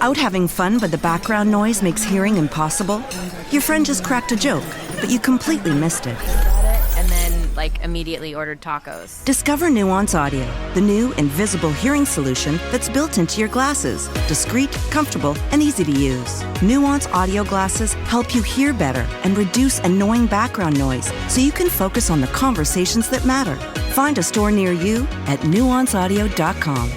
Out having fun but the background noise makes hearing impossible? Your friend just cracked a joke, but you completely missed it. And then, immediately ordered tacos. Discover Nuance Audio, the new invisible hearing solution that's built into your glasses. Discreet, comfortable, and easy to use. Nuance Audio glasses help you hear better and reduce annoying background noise so you can focus on the conversations that matter. Find a store near you at nuanceaudio.com.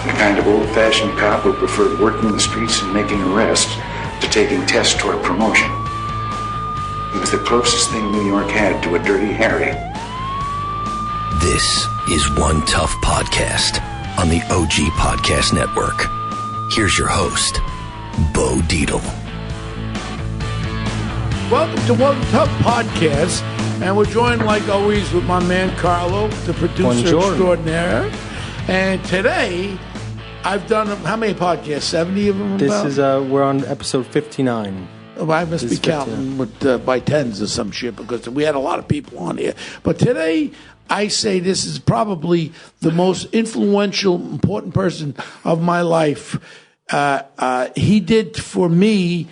The kind of old-fashioned cop who preferred working the streets and making arrests to taking tests toward promotion. He was the closest thing New York had to a Dirty Harry. This is One Tough Podcast on the OG Podcast Network. Here's your host, Bo Dietl. Welcome to One Tough Podcast, and we're joined like always with my man Carlo, the producer extraordinaire. And today, I've done how many podcasts? 70 of them? This is we're on episode 59. Oh, I must be counting with by tens or some shit because we had a lot of people on here. But today, I say this is probably the most influential, important person of my life. He did for me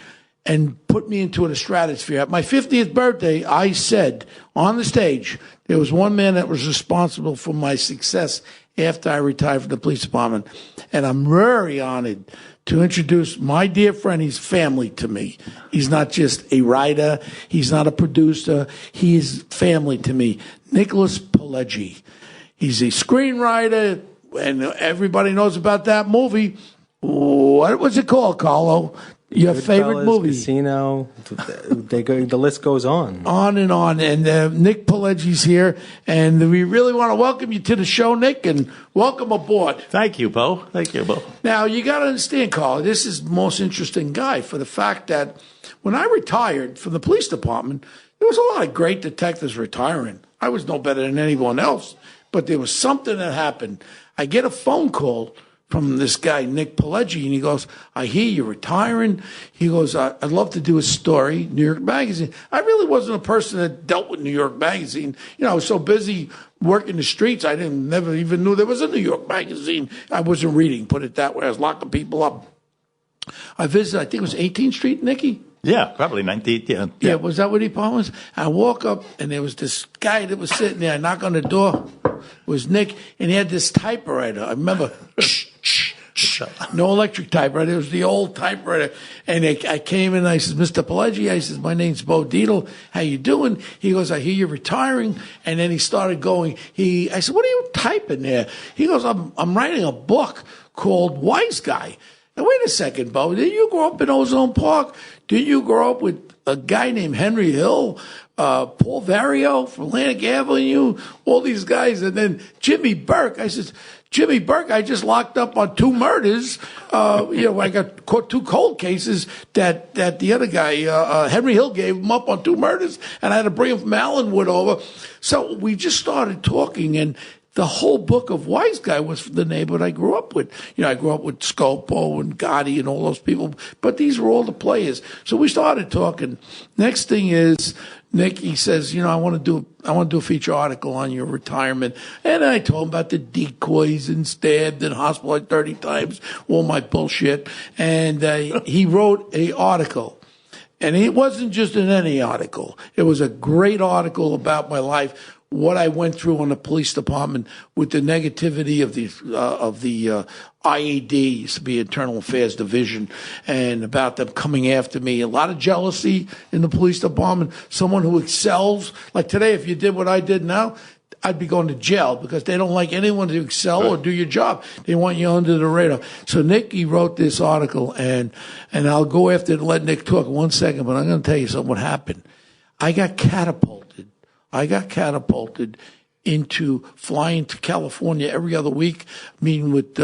and put me into the stratosphere. At my 50th birthday, I said on the stage, there was one man that was responsible for my success after I retired from the police department. And I'm very honored to introduce my dear friend. He's family to me. He's not just a writer. He's not a producer. He is family to me. Nicholas Pileggi. He's a screenwriter, and everybody knows about that movie. What was it called, Carlo? Your favorite movie? Casino. The list goes on. On and on. And Nick Pileggi's here. And we really want to welcome you to the show, Nick, and welcome aboard. Thank you, Bo. Thank you, Bo. Now, you got to understand, Carl, this is the most interesting guy for the fact that when I retired from the police department, there was a lot of great detectives retiring. I was no better than anyone else, but there was something that happened. I get a phone call from this guy, Nick Pileggi, and he goes, I hear you're retiring. He goes, I'd love to do a story, New York Magazine. I really wasn't a person that dealt with New York Magazine. You know, I was so busy working the streets, I never even knew there was a New York Magazine. I wasn't reading, put it that way. I was locking people up. I visited, I think it was 18th Street, Nicky? Yeah, probably 19th, yeah. Was that what he was? I walk up, and there was this guy that was sitting there. I knock on the door. It was Nick, and he had this typewriter. I remember, no electric typewriter. It was the old typewriter. And I came in, and I says, Mr. Pileggi, I says, my name's Bo Dietl. How you doing? He goes, I hear you're retiring. And then he started going. I said, what are you typing there? He goes, I'm writing a book called Wiseguy. Now, wait a second, Bo. Didn't you grow up in Ozone Park? Didn't you grow up with a guy named Henry Hill, Paul Vario from Atlantic Avenue, all these guys, and then Jimmy Burke? I said, Jimmy Burke, I just locked up on 2 murders. I got caught 2 cold cases that the other guy, Henry Hill, gave him up on 2 murders, and I had to bring him from Allenwood over. So we just started talking, and the whole book of Wiseguy was from the neighborhood I grew up with. You know, I grew up with Scopo and Gotti and all those people, but these were all the players. So we started talking. Next thing is, Nick, he says, I want to do a feature article on your retirement. And I told him about the decoys and stabbed and hospitalized 30 times, all my bullshit. And he wrote an article. And it wasn't just any article. It was a great article about my life, what I went through in the police department with the negativity of the IAD, used to be Internal Affairs Division, and about them coming after me. A lot of jealousy in the police department. Someone who excels. Like today, if you did what I did now, I'd be going to jail because they don't like anyone to excel or do your job. They want you under the radar. So Nicky wrote this article, and I'll go after and let Nick talk 1 second, but I'm going to tell you something what happened. I got catapulted into flying to California every other week, meeting with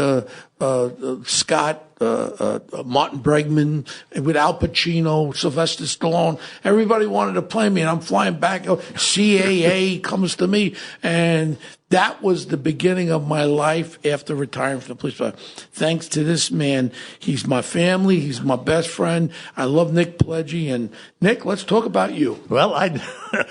Scott, Martin Bregman, with Al Pacino, Sylvester Stallone. Everybody wanted to play me, and I'm flying back. CAA comes to me, and that was the beginning of my life after retiring from the police force. Thanks to this man. He's my family. He's my best friend. I love Nick Pileggi. And Nick, let's talk about you. Well,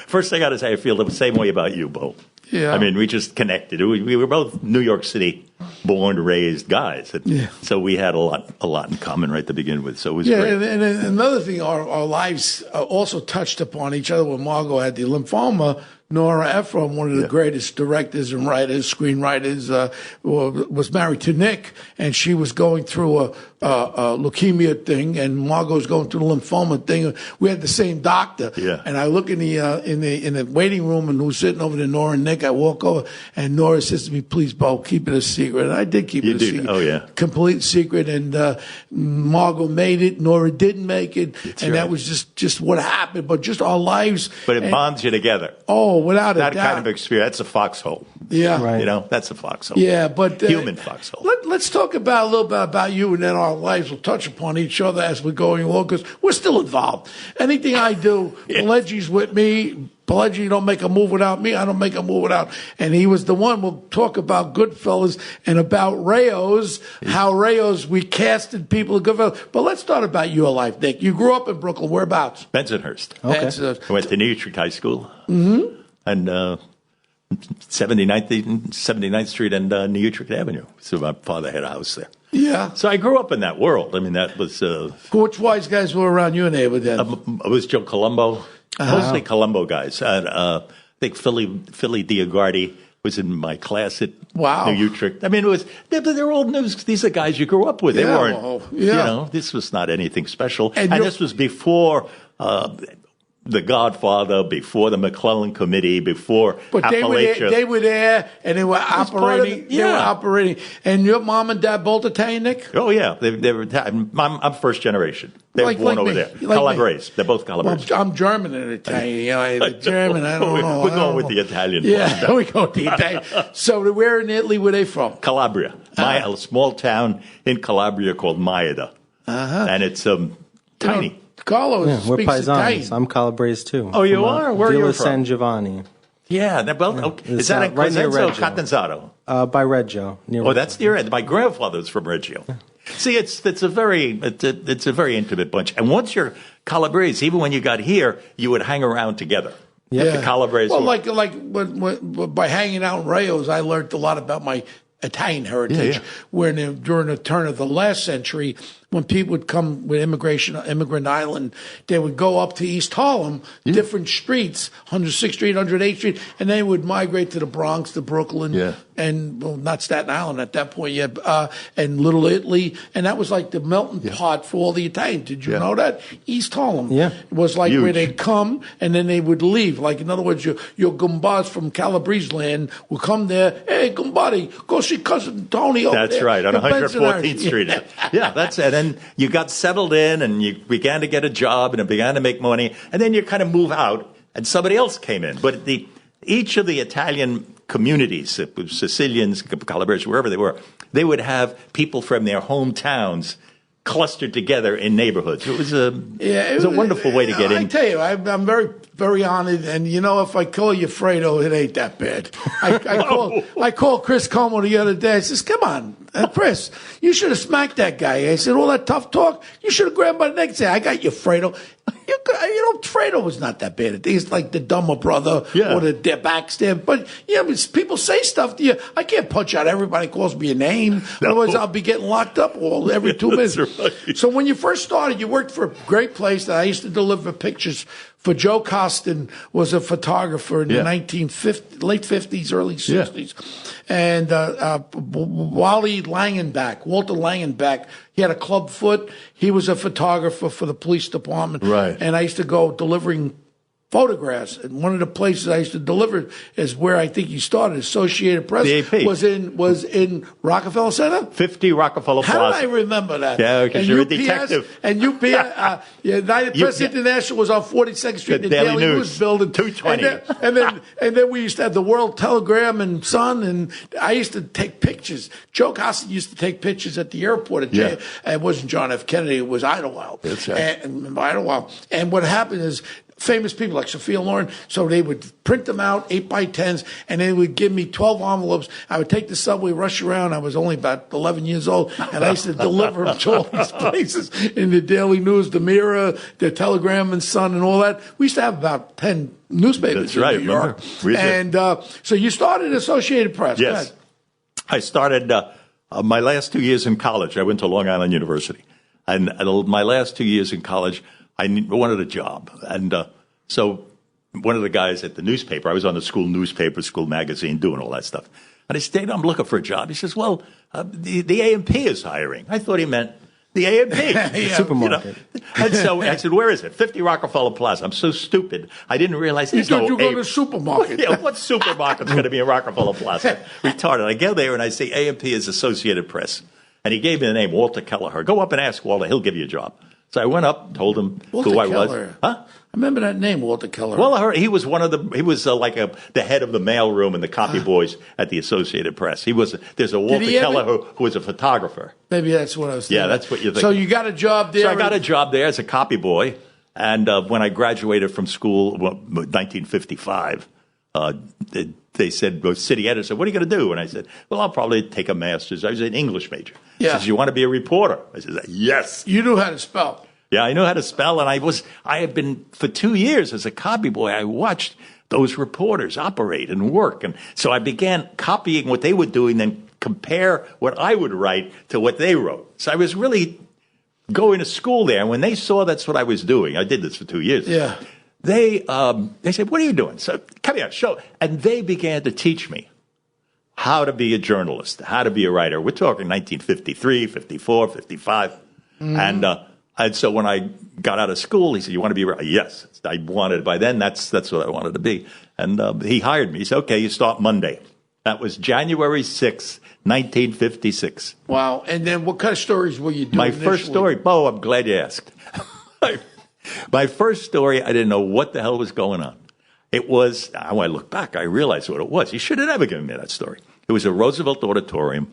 first I got to say, I feel the same way about you, Bo. Yeah. I mean, we just connected. We were both New York City born, raised guys. So we had a lot in common right to begin with. So it was great. And another thing, our lives also touched upon each other. When Margot had the lymphoma, Nora Ephron, one of the greatest directors and writers, screenwriters, was married to Nick, and she was going through a leukemia thing, and Margot was going through the lymphoma thing. We had the same doctor, and I look in the waiting room, and who's sitting over there, Nora and Nick. I walk over, and Nora says to me, "Please, Bo, keep it a secret." And I did keep it a secret. Oh yeah, complete secret. And Margot made it. Nora didn't make it, and that was just what happened. But just our lives. But it bonds you together. Oh. Without a doubt. That kind of experience, that's a foxhole. Yeah. Right. You know, that's a foxhole. Yeah, but... human foxhole. Let's talk a little bit about you, and then our lives will touch upon each other as we're going along, because we're still involved. Anything I do, Pileggi's with me. Pileggi don't make a move without me. I don't make a move without. And he was the one. We'll talk about Goodfellas and about Rayos, how Rayos, we casted people at Goodfellas. But let's start about your life, Nick. You grew up in Brooklyn. Whereabouts? Bensonhurst. Okay. I went to New Utrecht High School. Mm-hmm. And 79th Street and New Utrecht Avenue. So my father had a house there. Yeah. So I grew up in that world. I mean, that was... Which wise guys were around your neighborhood then? It was Joe Colombo. Mostly Colombo guys. I think Philly Diagardi was in my class at New Utrecht. I mean, they're all news. These are guys you grew up with. They weren't, you know, this was not anything special. And this was before... The Godfather, before the McClellan Committee, before Appalachia. They were there, and they were operating. They were operating. And your mom and dad both Italian, Nick? Oh, yeah. They were Italian. I'm first generation. They were born over there. Calabrese. They're both Calabrese. Well, I'm German and Italian. You know, German, I don't know. We're going with the Italian. Yeah, we go with the Italian. So where in Italy were they from? Calabria. A small town in Calabria called Maida. And it's tiny. Carlo we're speaks paisanos. Italian. I'm Calabrese too. Oh, you are? Where are you from? San Giovanni. Yeah, is that in Cosenza or Catanzaro? By Reggio. That's near it. My grandfather's from Reggio. See, it's a very intimate bunch. And once you're Calabrese, even when you got here, you would hang around together. Yeah, the Calabrese. Well, by hanging out in Rayos, I learned a lot about my Italian heritage. When during the turn of the last century, when people would come with Immigrant Island, they would go up to East Harlem, different streets, 106th Street, 108th Street, and they would migrate to the Bronx, to Brooklyn, and not Staten Island at that point yet, and Little Italy, and that was like the melting pot for all the Italians. Did you know that? East Harlem was like where they'd come, and then they would leave. Like, in other words, your Gumbaz from Calabrese land would come there, hey, Gumbadi, go see Cousin Tony over there. That's right, on 114th Street. Yeah, that's it. And you got settled in, and you began to get a job, and it began to make money, and then you kind of move out, and somebody else came in. But each of the Italian communities, Sicilians, Calabrese, wherever they would have people from their hometowns clustered together in neighborhoods. It was a wonderful way to get in. I tell you, I'm very, very honored. And you know, if I call you Fredo, it ain't that bad. I called Chris Como the other day. I says, "Come on, Chris, you should have smacked that guy." I said, "All that tough talk, you should have grabbed by the neck and said, 'I got you, Fredo.'" You know, Fredo was not that bad. He's like the dumber brother or the backstab. But people say stuff to you. I can't punch out everybody calls me a name. Otherwise, I'll be getting locked up every 2 minutes. Right. So when you first started, you worked for a great place that I used to deliver pictures for. Joe Costin was a photographer in the late 50s, early 60s. And Walter Langenbach, he had a clubfoot. He was a photographer for the police department. Right. And I used to go delivering photographs. And one of the places I used to deliver is where I think you started. Associated Press The AP. was in Rockefeller Center. 50 Rockefeller How Plaza. did I remember that? Yeah, because And you're a UPS detective. And UPS, United Press International was on 42nd Street in the Daily News building. 220. And then we used to have the World Telegram and Sun, and I used to take pictures. Joe Costa used to take pictures at the airport. It wasn't John F. Kennedy, it was Idlewild. That's right. And Idlewild. And what happened is, famous people like Sophia Loren, so they would print them out, 8x10s, and they would give me 12 envelopes. I would take the subway, rush around. I was only about 11 years old, and I used to deliver them to all these places in the Daily News, the Mirror, the Telegram and Sun, and all that. We used to have about 10 newspapers in New York. And so you started Associated Press. Yes. I started my last 2 years in college. I went to Long Island University. And my last 2 years in college, I wanted a job. And so one of the guys at the newspaper, I was on the school newspaper, school magazine, doing all that stuff. And I stayed, I'm looking for a job. He says, well, the A&P is hiring. I thought he meant the A&P. Supermarket. You know? And so I said, where is it? 50 Rockefeller Plaza. I'm so stupid. I didn't realize there's no You go to the supermarket. What supermarket's going to be in Rockefeller Plaza? Retarded. I go there and I say A&P is Associated Press. And he gave me the name, Walter Kelleher. Go up and ask Walter. He'll give you a job. So I went up, told him Walter who I Kelleher. was. Huh? I remember that name, Walter Kelleher. Well, he was the head of the mailroom and the copy boys at the Associated Press. There's a Walter Kelleher who was a photographer. Maybe that's what I was thinking. Yeah, that's what you think. So you got a job there? So I got a job there as a copy boy. And when I graduated from school, 1955, they said, the city editor said, what are you going to do? And I said, well, I'll probably take a master's. I was an English major. He says, you want to be a reporter? I said, yes. You knew how to spell. Yeah, I knew how to spell. And I had been, for 2 years as a copy boy, I watched those reporters operate and work. And so I began copying what they were doing, then compare what I would write to what they wrote. So I was really going to school there. And when they saw that's what I was doing, I did this for 2 years. Yeah. They said, what are you doing? So come here, show. And they began to teach me how to be a journalist, how to be a writer. We're talking 1953, 54, 55. Mm-hmm. And so when I got out of school, he said, you want to be a writer? Yes. I wanted, by then, that's what I wanted to be. And he hired me. He said, okay, you start Monday. That was January 6th, 1956. Wow. And then what kind of stories were you doing? My first story, Bo, I'm glad you asked. My first story, I didn't know what the hell was going on. It was, when I look back, I realized what it was. You should have never given me that story. It was a Roosevelt Auditorium,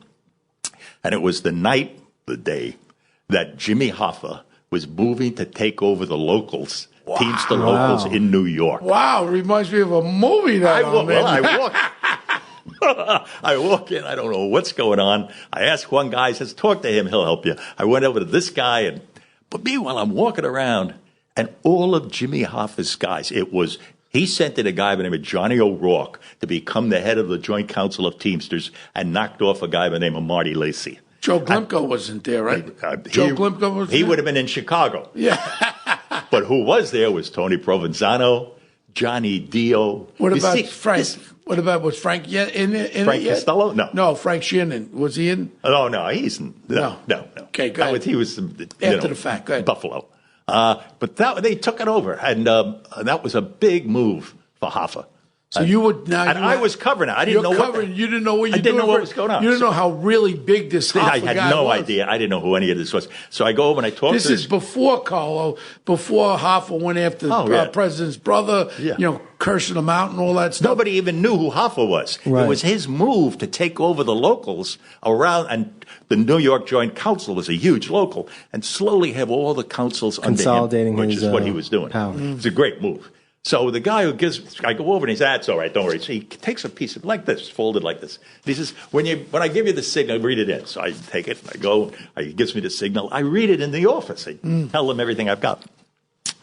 and it was the day that Jimmy Hoffa was moving to take over the locals, Teamster locals in New York. Wow, it reminds me of a movie that I walk in, I don't know what's going on. I ask one guy, he says, talk to him, he'll help you. I went over to this guy, but meanwhile, I'm walking around, and all of Jimmy Hoffa's guys, he sent in a guy by the name of Johnny O'Rourke to become the head of the Joint Council of Teamsters and knocked off a guy by the name of Marty Lacey. Joe Glimko wasn't there, right? Joe Glimko was there? He would have been in Chicago. Yeah. But who was there was Tony Provenzano, Johnny Dio. What about Frank? What about, was Frank in Frank Costello? No. No, Frank Shannon. Was he in? Oh, no, he's no. Okay, go ahead. He was after the fact. Go ahead. Buffalo. But they took it over, and that was a big move for Hoffa. So you would now. And I was covering it. I didn't know you didn't know what you I didn't know what was going on. You didn't know how really big this Hoffa I had no idea. I didn't know who any of this was. So I go over and I talk to this. This is before Carlo, before Hoffa went after the president's brother, cursing him out and all that stuff. Nobody even knew who Hoffa was. Right. It was his move to take over the locals around, and the New York Joint Council was a huge local, and slowly have all the councils under him, which is what he was doing. It was a great move. So the guy I go over and he says, that's all right, don't worry. So he takes a piece of like this, folded like this. And he says, when I give you the signal, read it in. So I take it, and I go, he gives me the signal. I read it in the office. I tell him everything I've got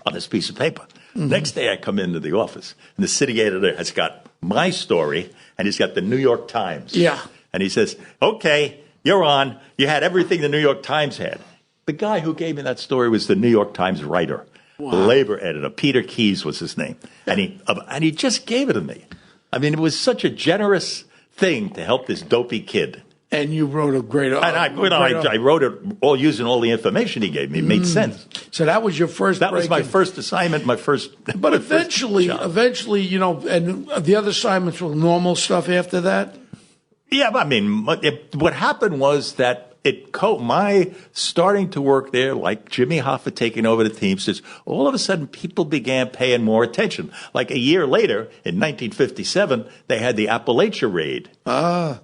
on this piece of paper. Next day I come into the office, and the city editor has got my story, and he's got the New York Times. Yeah. And he says, okay, you're on. You had everything the New York Times had. The guy who gave me that story was the New York Times writer. Wow. The labor editor, Peter Keyes was his name. And he just gave it to me. I mean, it was such a generous thing to help this dopey kid. And you wrote a great. I wrote it all using all the information he gave me. It made sense. So that was your first. That was my first assignment. My first. But eventually, you know, and the other assignments were normal stuff after that. Yeah, I mean, what happened was that my starting to work there, like Jimmy Hoffa taking over the Teamsters, all of a sudden people began paying more attention. Like a year later, in 1957, they had the Appalachia raid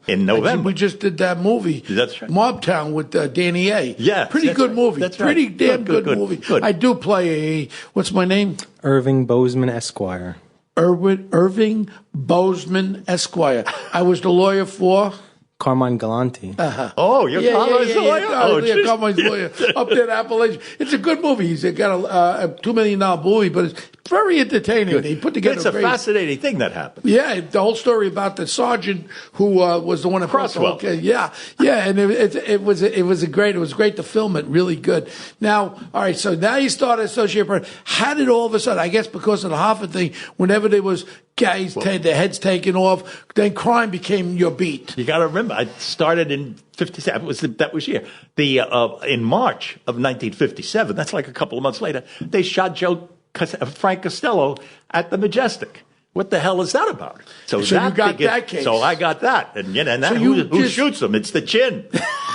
in November. We just did that movie. That's right. Mobtown with Danny A. Yeah. Pretty good movie. That's right. Pretty damn good movie. Good. I do play what's my name? Irving Bozeman Esquire. Irving Bozeman Esquire. I was the lawyer for... Carmine Galante. Oh, you're Carmine's lawyer? Yeah, Carmine's lawyer up there in Appalachia. It's a good movie. He's got a $2 million movie, but it's very entertaining. Good. He put together It's a fascinating thing that happened. Yeah, the whole story about the sergeant who was the one that Crosswell. Yeah, and it was great to film it. Really good. Now, all right. So now you started Associated Press. How did all of a sudden? I guess because of the Hoffa thing. Whenever there was guys, their heads taken off, then crime became your beat. You got to remember, I started in 57. That was year. In March of 1957. That's like a couple of months later. They shot Frank Costello at the Majestic. What the hell is that about? So you got that case. So I got that, and who shoots him? It's the Chin,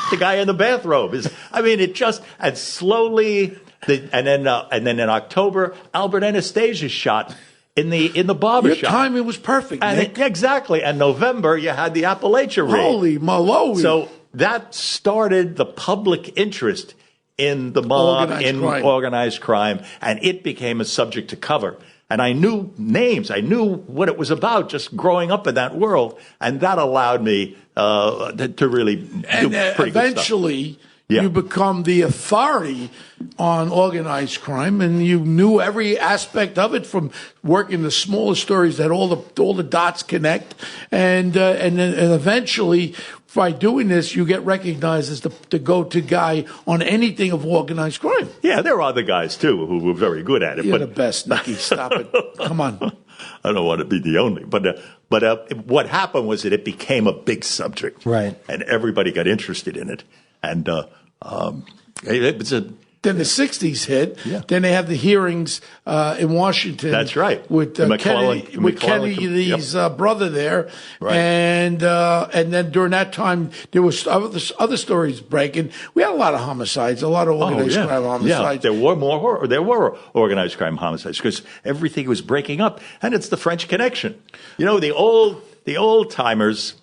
the guy in the bathrobe. And slowly, and then in October, Albert Anastasia shot in the barber shop. Your timing was perfect, Nick. Exactly. And November, you had the Appalachia raid. Holy moly! So that started the public interest in the mob, organized crime, and it became a subject to cover. And I knew names. I knew what it was about just growing up in that world. And that allowed me to really do pretty good stuff. Eventually, you become the authority on organized crime, and you knew every aspect of it, from working the smallest stories that all the dots connect. And eventually, by doing this, you get recognized as the go-to guy on anything of organized crime. Yeah, there are other guys, too, who were very good at it. You're the best, Nicky. Stop it. Come on. I don't want to be the only. But what happened was that it became a big subject. Right. And everybody got interested in it. And it was Then the 60s hit. Yeah. Then they have the hearings in Washington. That's right. With Kennedy's brother there. Right. And then during that time, there was other stories breaking. We had a lot of homicides, a lot of organized crime homicides. Yeah, there were organized crime homicides because everything was breaking up. And it's the French Connection. You know, the old timers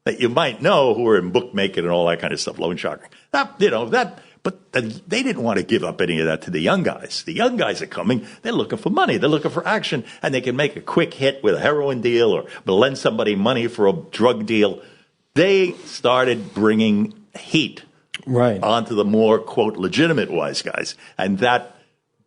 that you might know who were in bookmaking and all that kind of stuff, loan sharking. But they didn't want to give up any of that to the young guys. The young guys are coming. They're looking for money. They're looking for action. And they can make a quick hit with a heroin deal or lend somebody money for a drug deal. They started bringing heat onto the more, quote, legitimate wise guys. And that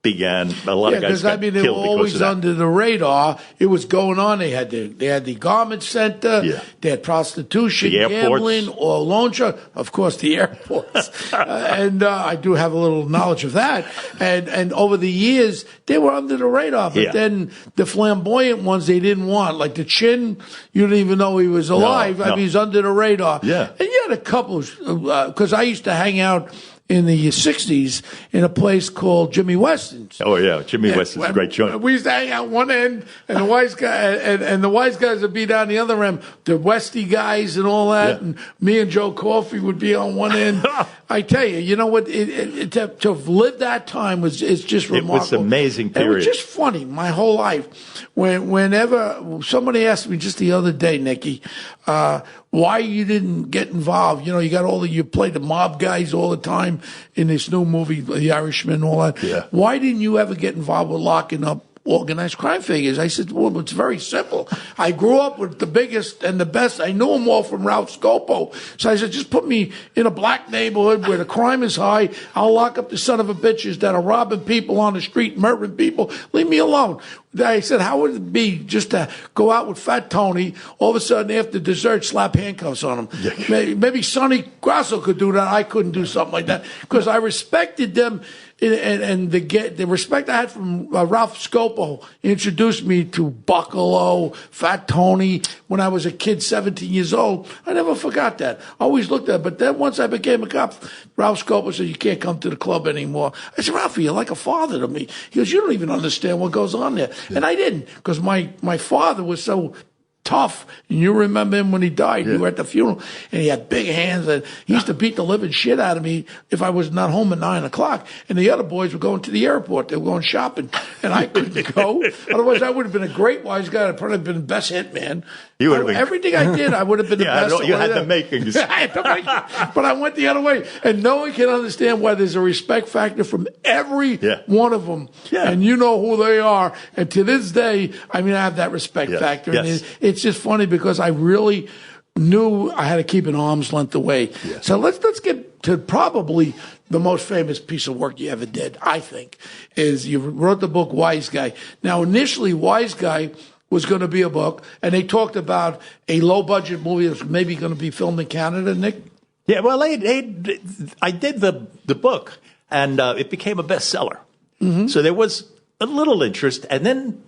began, a lot of guys got killed because of that. They were always under the radar. It was going on. They had the garment center. Yeah. They had prostitution, gambling, or loan shark. Of course, the airports. And I do have a little knowledge of that. And over the years, they were under the radar. But then the flamboyant ones, they didn't want. Like the Chin, you didn't even know he was alive. I mean, he's under the radar. Yeah. And you had a couple, because I used to hang out in the 60s in a place called Jimmy Weston's. Oh, yeah. Jimmy Weston's a great joint. We used to hang out one end, and the wise guys would be down the other end, the Westy guys and all that, and me and Joe Coffey would be on one end. I tell you, you know what? To have lived that time is just remarkable. It was an amazing period. It was just funny my whole life. Whenever somebody asked me just the other day, Nicky, why you didn't get involved? You know, you played the mob guys all the time in this new movie, The Irishman, and all that. Yeah. Why didn't you ever get involved with locking up organized crime figures? I said, well, it's very simple. I grew up with the biggest and the best. I knew them all from Ralph Scopo. So I said, just put me in a black neighborhood where the crime is high. I'll lock up the son of a bitches that are robbing people on the street, murdering people. Leave me alone. I said, how would it be just to go out with Fat Tony, all of a sudden after dessert, slap handcuffs on him? Maybe Sonny Grasso could do that. I couldn't do something like that because I respected them and the respect I had from Ralph Scopo introduced me to Buccalo, Fat Tony when I was a kid, 17 years old. I never forgot that. I always looked at it. But then once I became a cop, Ralph Scopo said, you can't come to the club anymore. I said, Ralph, you're like a father to me. He goes, you don't even understand what goes on there. Yeah. And I didn't, because my father was so tough. And you remember him when he died. You were at the funeral, and he had big hands, and he used to beat the living shit out of me if I was not home at 9 o'clock. And the other boys were going to the airport. They were going shopping, and I couldn't go. Otherwise, I would have been a great wise guy. I'd probably been the best hit man. You would have been. Everything I did, I would have been the best. You had the makings. I had the makings. But I went the other way. And no one can understand why there's a respect factor from every one of them. Yeah. And you know who they are. And to this day, I have that respect factor. Yes. And it's just funny because I really knew I had to keep an arm's length away. Yeah. So let's get to probably the most famous piece of work you ever did, I think, is you wrote the book Wiseguy. Now, initially, Wiseguy was going to be a book, and they talked about a low-budget movie that was maybe going to be filmed in Canada, Nick? Yeah, well, I did the book, and it became a bestseller. Mm-hmm. So there was a little interest, and then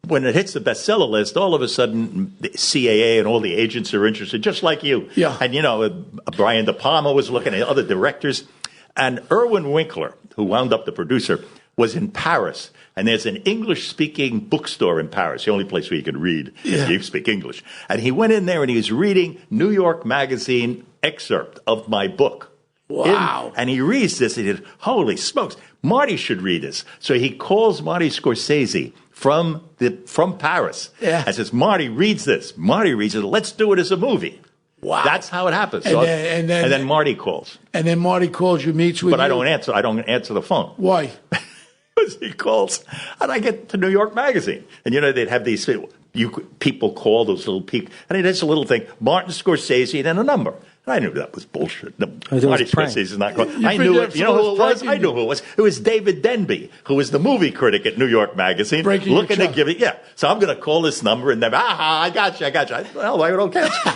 when it hits the bestseller list, all of a sudden the CAA and all the agents are interested, just like you. Yeah. And, Brian De Palma was looking at other directors, and Irwin Winkler, who wound up the producer, was in Paris. And there's an English-speaking bookstore in Paris, the only place where you can read if you speak English. And he went in there and he was reading New York Magazine excerpt of my book. Wow. And he reads this and he said, holy smokes, Marty should read this. So he calls Marty Scorsese from Paris and says, Marty reads this. Marty reads it. Let's do it as a movie. Wow. That's how it happens. And then Marty calls. And then Marty calls you, meets with you. But I don't answer the phone. Why? Because he calls, and I get to New York Magazine. And, they'd have these people call those little people. And it's a little thing, Martin Scorsese, and then a number. And I knew that was bullshit. Marty Scorsese is not calling. I knew it. You know who it was? I knew who it was. It was David Denby, who was the movie critic at New York Magazine. Looking to give it, So I'm going to call this number, and then, I got you. Well, I don't catch you.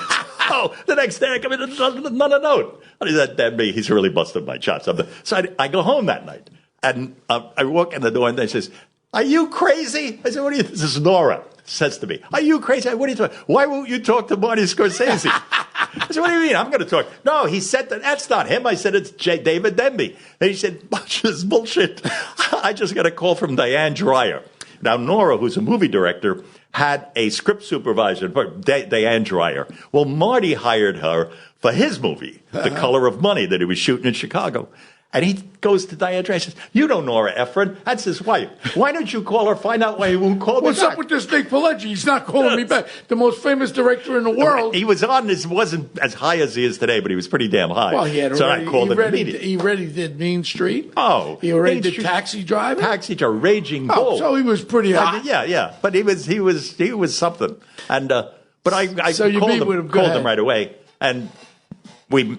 Oh, the next day I come in and not a note. That Denby, he's really busted my chops. So I go home that night. And I walk in the door, and they says, are you crazy? I said, what are you? This is Nora says to me, are you crazy? What are you talking? Why won't you talk to Marty Scorsese? I said, what do you mean? I'm going to talk. No, he said that's not him. I said, it's David Denby. And he said, this is bullshit. I just got a call from Diane Dreyer. Now, Nora, who's a movie director, had a script supervisor, Diane Dreyer. Well, Marty hired her for his movie, The Color of Money, that he was shooting in Chicago. And he goes to Diane Dreyer and says, you know Nora Ephron. That's his wife. Why don't you call her, find out why he won't call me What's back? up with this Nick Pileggi? He's not calling me back. The most famous director in the world. He was wasn't as high as he is today, but he was pretty damn high. Well, he had I called him immediately. He already did Mean Street. Oh. He already did Taxi Driver. Taxi Driver, Raging Bull. So he was pretty hot. Yeah. But he was something. And but I so called him right away. And we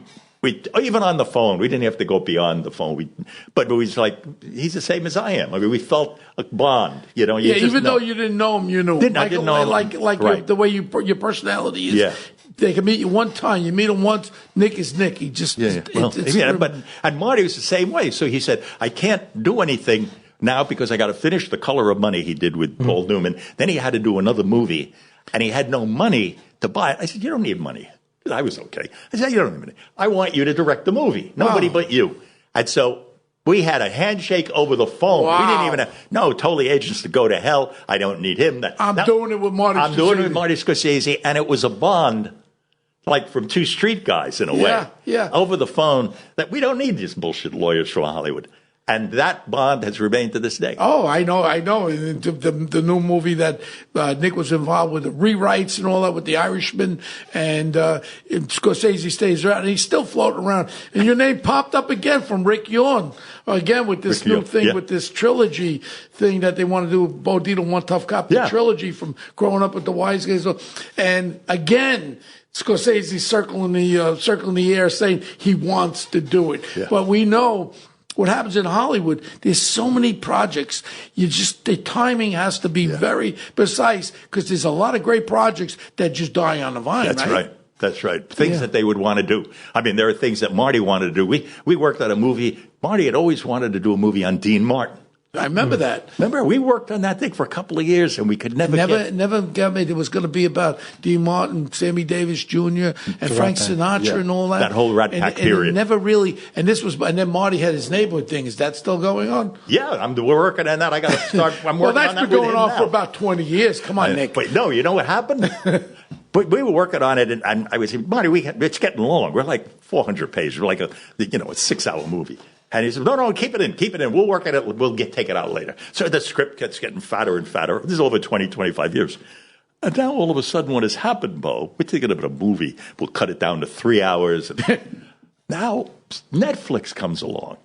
even on the phone, we didn't have to go beyond the phone. But it was like, he's the same as I am. I mean, we felt a bond, even though you didn't know him, you knew him. I didn't know him. Like the way your personality is. Yeah. They can meet you one time. You meet him once. Nick is Nick. He just and Marty was the same way. So he said, I can't do anything now because I got to finish The Color of Money he did with Paul Newman. Then he had to do another movie, and he had no money to buy it. I said, you don't need money. I was okay. I said, you don't need money. I want you to direct the movie. Nobody but you. And so we had a handshake over the phone. Wow. We didn't even told the agents to go to hell. I don't need him. I'm doing it with Marty Scorsese. I'm doing it with Marty Scorsese. And it was a bond, like from two street guys in a way. Yeah. Over the phone, that we don't need these bullshit lawyers from Hollywood. And that bond has remained to this day. Oh, I know. The new movie that Nick was involved with, the rewrites and all that with The Irishman, and Scorsese stays around, and he's still floating around. And your name popped up again from Rick Yorn, again with this new thing, with this trilogy thing that they want to do with Bo Dietl, One Tough Cop, the trilogy from growing up with the Wiseguys. And again, Scorsese circling the air saying he wants to do it. Yeah. But we know what happens in Hollywood, there's so many projects. The timing has to be very precise because there's a lot of great projects that just die on the vine. That's right. That's right. Things that they would want to do. I mean, there are things that Marty wanted to do. We worked on a movie. Marty had always wanted to do a movie on Dean Martin. I remember that. Remember, we worked on that thing for a couple of years, and we could never got me. It was going to be about Dean Martin, Sammy Davis Jr., and Frank Sinatra and all that. That whole Rat Pack period. And never really. And then Marty had his neighborhood thing. Is that still going on? Yeah, we're working on that. I got to start. I'm well, working that's on that been going on now. for about 20 years. Come on, Nick. But no, you know what happened? But we were working on it, and I was saying, Marty, it's getting long. We're like 400 pages. We're like a 6-hour movie. And he said, no, keep it in. We'll work on it. We'll take it out later. So the script keeps getting fatter and fatter. This is over 20, 25 years. And now all of a sudden what has happened, Bo, we're thinking about a movie. We'll cut it down to 3 hours. And now Netflix comes along,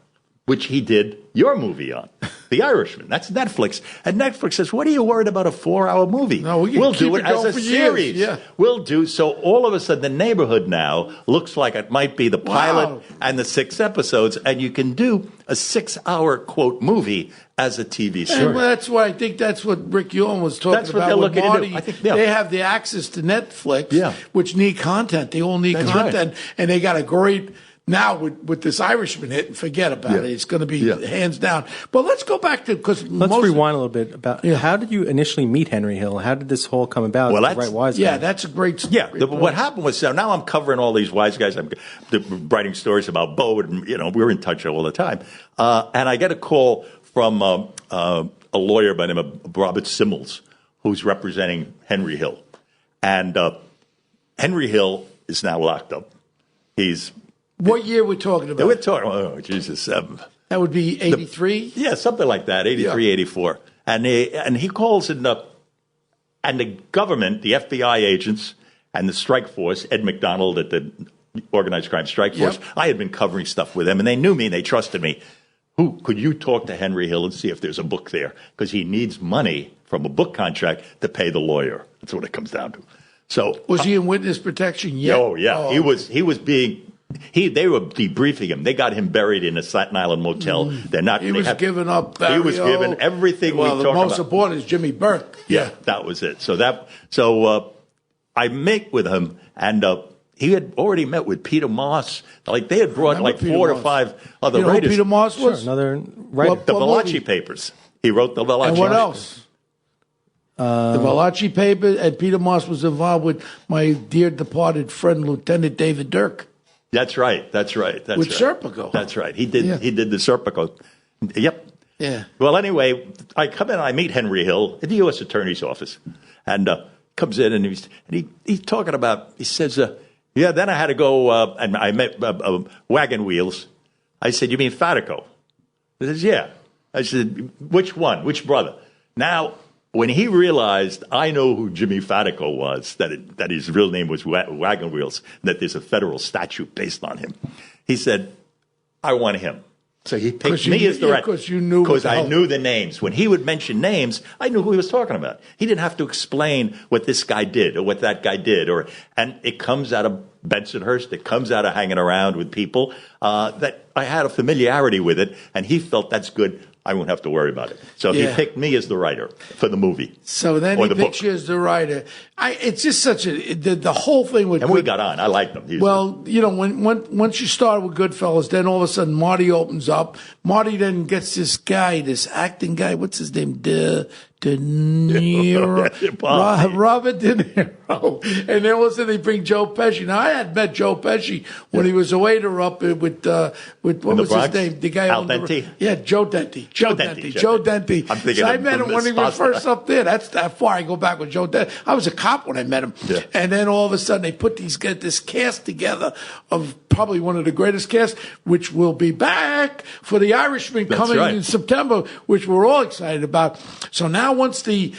which he did your movie on, The Irishman. That's Netflix. And Netflix says, what are you worried about a 4-hour movie? No, we'll do it as a series. Yeah. We'll do. So all of a sudden, the neighborhood now looks like it might be the pilot and the 6 episodes, and you can do a 6-hour, quote, movie as a TV series. Well, that's why I think that's what Rick Ewan was talking That's what about. they're with looking to Marty. do. I think, they have the access to Netflix, which need content. They all need content, and they got a great. Now, with this Irishman hit, forget about it. It's going to be hands down. But let's go back to let's rewind a little bit about how did you initially meet Henry Hill? How did this whole come about? Well, that's a great. What happened was now I'm covering all these wise guys. I'm writing stories about Bo, and we're in touch all the time. And I get a call from a lawyer by the name of Robert Simmels, who's representing Henry Hill, and Henry Hill is now locked up. He's What year we're talking about? We're talking, Jesus. That would be 83? Yeah, something like that, 83, 84. And he calls it up, and the government, the FBI agents, and the strike force, Ed McDonald at the Organized Crime Strike Force, I had been covering stuff with them, and they knew me, and they trusted me. Could you talk to Henry Hill and see if there's a book there? Because he needs money from a book contract to pay the lawyer. That's what it comes down to. So was he in witness protection yet? Oh, yeah. He was being... They were debriefing him. They got him buried in a Staten Island motel. They're not. He was giving up. He was given everything. Well, the most important is Jimmy Burke. Yeah, that was it. So I met with him, and he had already met with Peter Moss. Like they had brought like Peter 4 Moss. To 5 other writers. writers. Who Peter Moss was another writer. The Valachi Papers. He wrote the Valachi. And what papers. else? The Valachi Papers, and Peter Moss was involved with my dear departed friend, Lieutenant David Dirk. That's right. With Serpico. That's right. He did. Yeah. He did the Serpico. Yep. Yeah. Well, anyway, I come in. I meet Henry Hill at the U.S. Attorney's office, and comes in and he's talking about. He says, then I had to go and I met Wagon Wheels. I said, you mean Fatico? He says, yeah. I said, which one? Which brother? Now, when he realized I know who Jimmy Fatico was, that his real name was Wagon Wheels, that there's a federal statute based on him, he said, I want him. So he picked me as the right. Because I knew the names. When he would mention names, I knew who he was talking about. He didn't have to explain what this guy did or what that guy did. And it comes out of Bensonhurst. It comes out of hanging around with people that I had a familiarity with it. And he felt that's good. I won't have to worry about it. So he picked me as the writer for the movie. So then he picks you as the writer. It's just such the whole thing with. And we got on. I liked him. Once you start with Goodfellas, then all of a sudden Marty opens up. Marty then gets this acting guy. What's his name? De Niro. Robert De Niro. And then all of a sudden they bring Joe Pesci. Now I had met Joe Pesci when he was a waiter up with what was his name? The guy Al Dente? Joe Dente. Joe Dente. I'm thinking so I met him when he was first up there. That's that far. I go back with Joe Dente. I was a cop when I met him. Yeah. And then all of a sudden they get this cast together of probably one of the greatest casts, which will be back for The Irishman coming in September, which we're all excited about. So now once the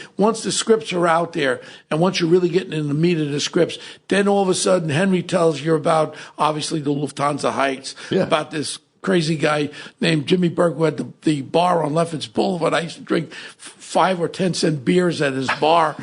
scripts are out there and once you're really getting in the meat of the scripts, then all of a sudden Henry tells you about obviously the Lufthansa Heights, about this crazy guy named Jimmy Burke who had the bar on Lefferts Boulevard. I used to drink 5 or 10 cent beers at his bar.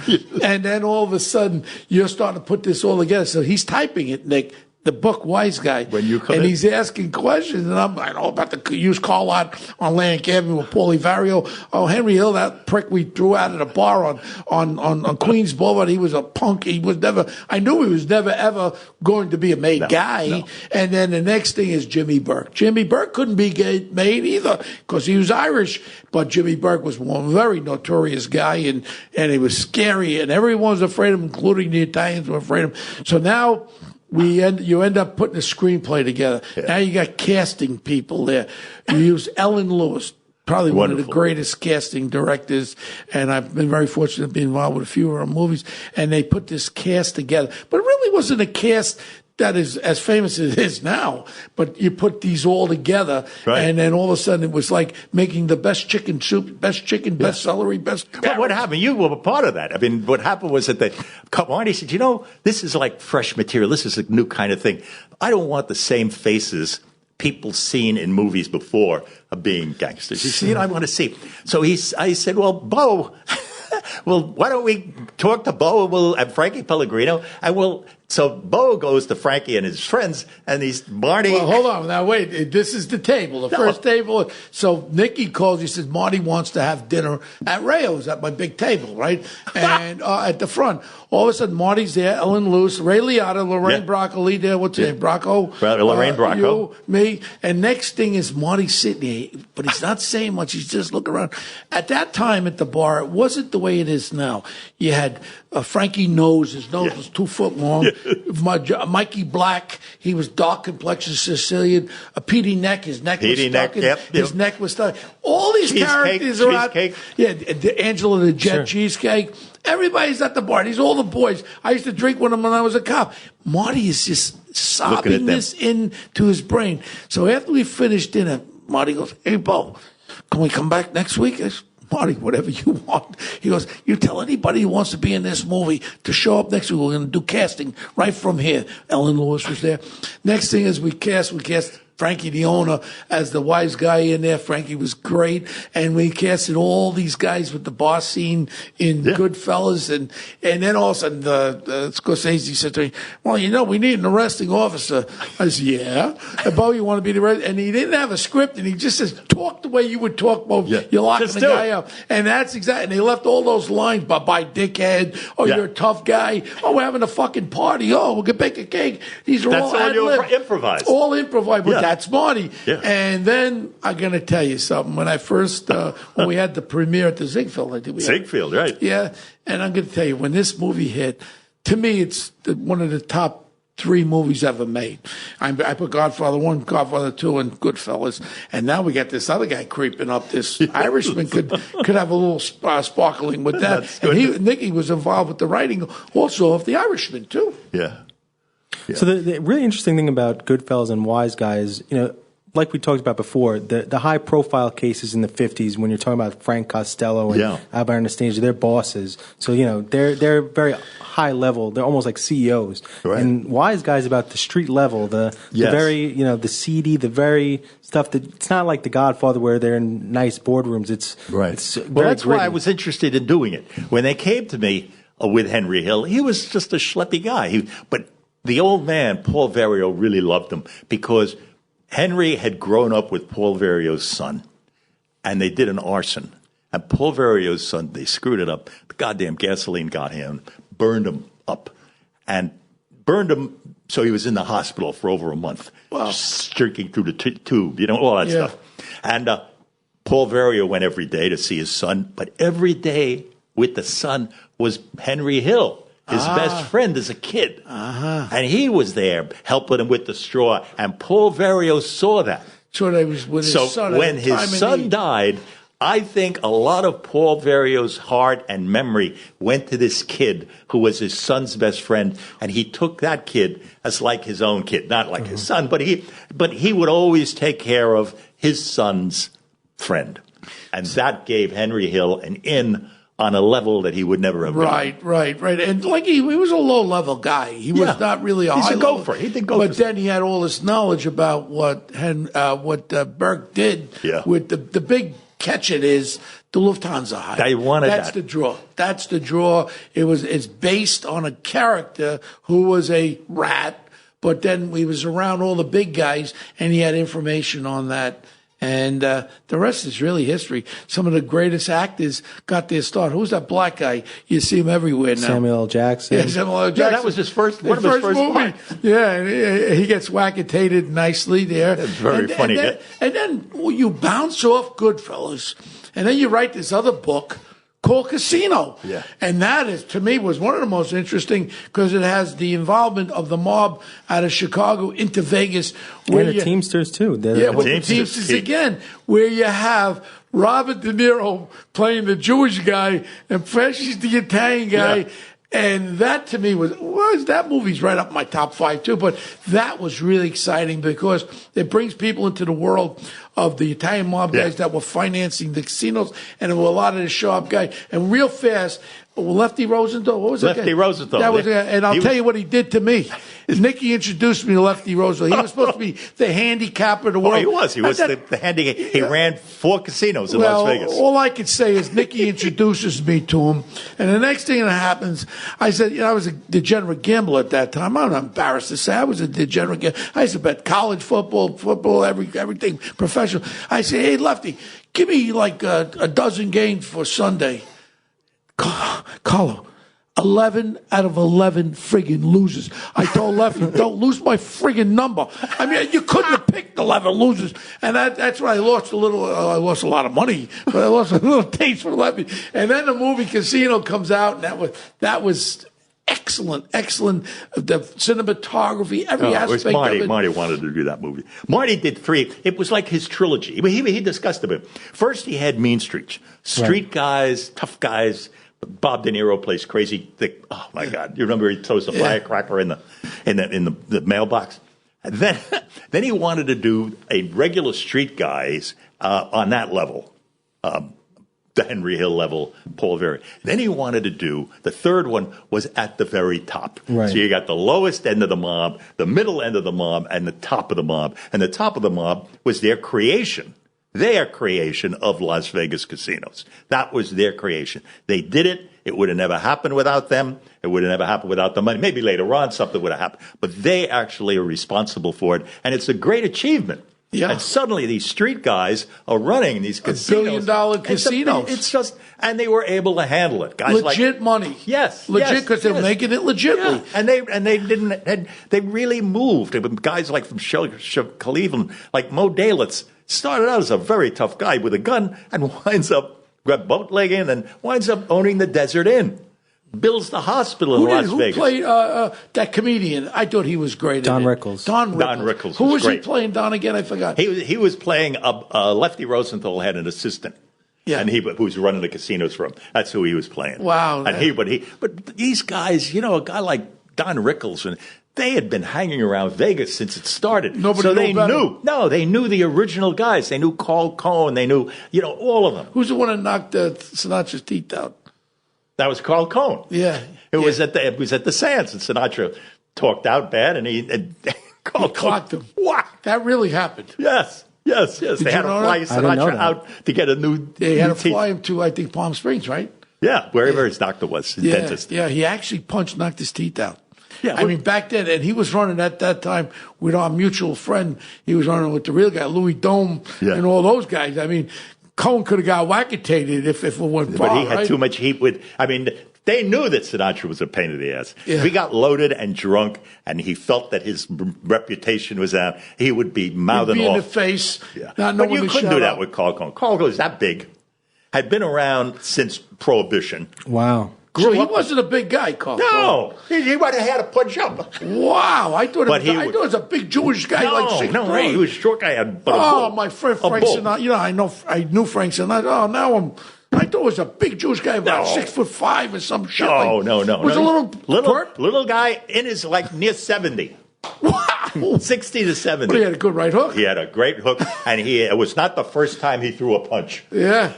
And then all of a sudden you're starting to put this all together. So he's typing it, Nick. the book Wiseguy. When you come and in. he's asking questions, and I know about the used car lot on Atlantic Avenue with Paulie Vario. Oh, Henry Hill, that prick we threw out at a bar on Queens Boulevard. He was a punk. I knew he was never ever going to be a made guy. No. And then the next thing is Jimmy Burke. Jimmy Burke couldn't be made either because he was Irish, but Jimmy Burke was one very notorious guy, and he was scary, and everyone was afraid of him, including the Italians were afraid of him. So now you end up putting a screenplay together. Yeah. Now you got casting people there. You use Ellen Lewis, probably one of the greatest casting directors, and I've been very fortunate to be involved with a few of her movies, and they put this cast together. But it really wasn't a cast that is as famous as it is now, but you put these all together, and then all of a sudden it was like making the best chicken soup, best chicken, best celery, best carrots. But what happened? You were a part of that. I mean, what happened was that Marty said, this is like fresh material. This is a new kind of thing. I don't want the same faces people seen in movies before of being gangsters. He said, I want to see. So I said, well, Bo, well, why don't we talk to Bo and Frankie Pellegrino, and so Bo goes to Frankie and his friends, and he's Marty. Well, hold on. Now, wait. This is the table, first table. So Nicky calls. He says, Marty wants to have dinner at Rayo's, at my big table, right? And at the front. All of a sudden, Marty's there, Ellen Lewis, Ray Liotta, Lorraine Bracco there. What's her name? Bracco? Lorraine Bracco. You, me. And next thing is Marty's sitting there, but he's not saying much. He's just looking around. At that time at the bar, it wasn't the way it is now. You had Frankie Nose. His nose was 2 foot long. Mikey Black, he was dark complexion Sicilian. Petey Neck, his neck was stuck. His neck was stuck. All these characters are out. Yeah, Angela the Jet, Cheesecake. Everybody's at the bar. These all the boys. I used to drink with them when I was a cop. Marty is just sobbing this into his brain. So after we finished dinner, Marty goes, hey, Bo, can we come back next week? I said, Marty, whatever you want. He goes, you tell anybody who wants to be in this movie to show up next week. We're going to do casting right from here. Ellen Lewis was there. Next thing is we cast Frankie, the owner, as the wise guy in there. Frankie was great. And we casted all these guys with the bar scene in Goodfellas. And then all of a sudden, the Scorsese said to me, well, we need an arresting officer. I said, yeah. And Bo, you want to be the arresting? And he didn't have a script. And he just says, talk the way you would talk, Bo. You're locking the guy up. And that's exactly. And they left all those lines, bye, dickhead. Oh, you're a tough guy. Oh, we're having a fucking party. Oh, we're going to bake a cake. These are all improvised. All improvised. But that's Marty. Yeah. And then I'm going to tell you something. When I first, when we had the premiere at the Ziegfeld, Ziegfeld, right. Yeah. And I'm going to tell you, when this movie hit, to me, it's one of the top 3 movies ever made. I put Godfather 1, Godfather 2, and Goodfellas. And now we got this other guy creeping up. This Irishman could have a little sparkling with that. And Nicky was involved with the writing also of The Irishman, too. Yeah. Yeah. So the really interesting thing about Goodfellas and Wiseguy is, like we talked about before, the high-profile cases in the 50s, when you're talking about Frank Costello and Albert Anastasia, they're bosses. So, they're very high level. They're almost like CEOs. Right. And Wiseguy is about the street level, the very, the seedy, the very stuff that, it's not like The Godfather where they're in nice boardrooms. It's well, that's why I was interested in doing it. When they came to me with Henry Hill, he was just a schleppy guy. But the old man, Paul Vario, really loved him because Henry had grown up with Paul Vario's son, and they did an arson. And Paul Vario's son, they screwed it up. The goddamn gasoline got him, burned him up, and burned him so he was in the hospital for over a month, just drinking through the tube, all that stuff. And Paul Vario went every day to see his son, but every day with the son was Henry Hill, his best friend as a kid. And he was there helping him with the straw. And Paul Vario saw that. So that was with his son. So when his son died, I think a lot of Paul Vario's heart and memory went to this kid who was his son's best friend. And he took that kid as like his own kid, not like his son, but he would always take care of his son's friend. And that gave Henry Hill an in on a level that he would never have gone. Right. And like he was a low-level guy. He was not really a high level. He's a gopher. He did gopher. But then he had all this knowledge about what Burke did with the big catch it is the Lufthansa hire. They wanted That's the draw. It's based on a character who was a rat, but then he was around all the big guys, and he had information on that. And the rest is really history. Some of the greatest actors got their start. Who's that black guy? You see him everywhere now. Samuel L. Jackson. Yeah, Samuel L. Jackson. Yeah, that was his first movie. Yeah, and he gets wacketated nicely there. That's very funny. And then you bounce off Goodfellas, and then you write this other book called Casino. Yeah. And that is, to me, was one of the most interesting because it has the involvement of the mob out of Chicago into Vegas. And the Teamsters, too. With the Teamsters again, where you have Robert De Niro playing the Jewish guy and Pesci's the Italian guy. Yeah. And that to me was that movie's right up my top 5 too. But that was really exciting because it brings people into the world of the Italian mob guys that were financing the casinos, and there were a lot of the sharp guys. And real fast, Lefty Rosenthal. What was that? Lefty Rosenthal. That was, and I'll tell you what he did to me. Nicky introduced me to Lefty Rosenthal. He was supposed to be the handicapper of the world. Oh, he was. He was the handicapper. He ran 4 casinos in Las Vegas. All I could say is Nicky introduces me to him, and the next thing that happens, I said, I was a degenerate gambler at that time. I'm not embarrassed to say I was a degenerate gambler. I used to bet college football, everything professional. I say, hey, Lefty, give me like a dozen games for Sunday. Carlo, 11 out of 11 friggin' losers. I told Lefty, don't lose my friggin' number. I mean, you couldn't have picked 11 losers. And that's why I lost a little, I lost a lot of money, but I lost a little taste for Lefty. And then the movie Casino comes out, and that was excellent. The cinematography, every aspect of it. Marty wanted to do that movie. Marty did 3. It was like his trilogy. He discussed it. First, he had Mean Streets. Street guys, tough guys. Bob De Niro plays crazy thick. Oh my God! You remember he throws a firecracker in the mailbox. And then he wanted to do a regular street guys on that level, the Henry Hill level, Paul Very. Then he wanted to do the third one was at the very top. Right. So you got the lowest end of the mob, the middle end of the mob, and the top of the mob. And the top of the mob was their creation. Their creation of Las Vegas casinos. That was their creation. They did it. It would have never happened without them. It would have never happened without the money. Maybe later on something would have happened. But they actually are responsible for it. And it's a great achievement. Yeah. And suddenly these street guys are running these casinos. $1 billion casinos. It's just, and they were able to handle it. Guys legit money. Yes. Legit because they're making it legitly. Yeah. And they really moved. Guys like from Cleveland, like Mo Dalitz, started out as a very tough guy with a gun and winds up bootlegging and winds up owning the Desert Inn. Builds the hospital in Las Vegas. Who played that comedian? I thought he was great. Don Rickles. Don Rickles. Who was he playing, Don, again? I forgot. He was playing Lefty Rosenthal had an assistant. Yeah. And who was running the casinos for him. That's who he was playing. Wow. And but these guys, a guy like Don Rickles and they had been hanging around Vegas since it started. They knew the original guys. They knew Carl Cohn. They knew, all of them. Who's the one that knocked Sinatra's teeth out? That was Carl Cohn. Yeah. It was at the Sands, and Sinatra talked out bad, and Carl clocked him. What? That really happened. Yes. They had to fly Sinatra out to get a new. They had to fly him to, I think, Palm Springs, right? Yeah, wherever his doctor was, his dentist. Yeah, he actually knocked his teeth out. Yeah, I mean, back then, and he was running at that time with our mutual friend. He was running with the real guy, Louis Dome, and all those guys. I mean, Cohen could have got wacketated if it went far. But he had too much heat they knew that Sinatra was a pain in the ass. Yeah. If he got loaded and drunk and he felt that his reputation was out, he would be mouthing off. In the face. Yeah. But you couldn't do that with Carl Cohn. Carl Cohn was that big, had been around since Prohibition. Wow. So he wasn't a big guy, Carl. No, he would have had to punch up. Wow, I thought it was a big Jewish guy like 6'3". No, he was a short guy. My friend Frank Sinatra. I knew Frank Sinatra. Oh, now I thought it was a big Jewish guy, about 6'5" or some shit. No. Was a little guy in his near 70. Wow. 60 to 70. But he had a good right hook. He had a great hook, and it was not the first time he threw a punch. Yeah.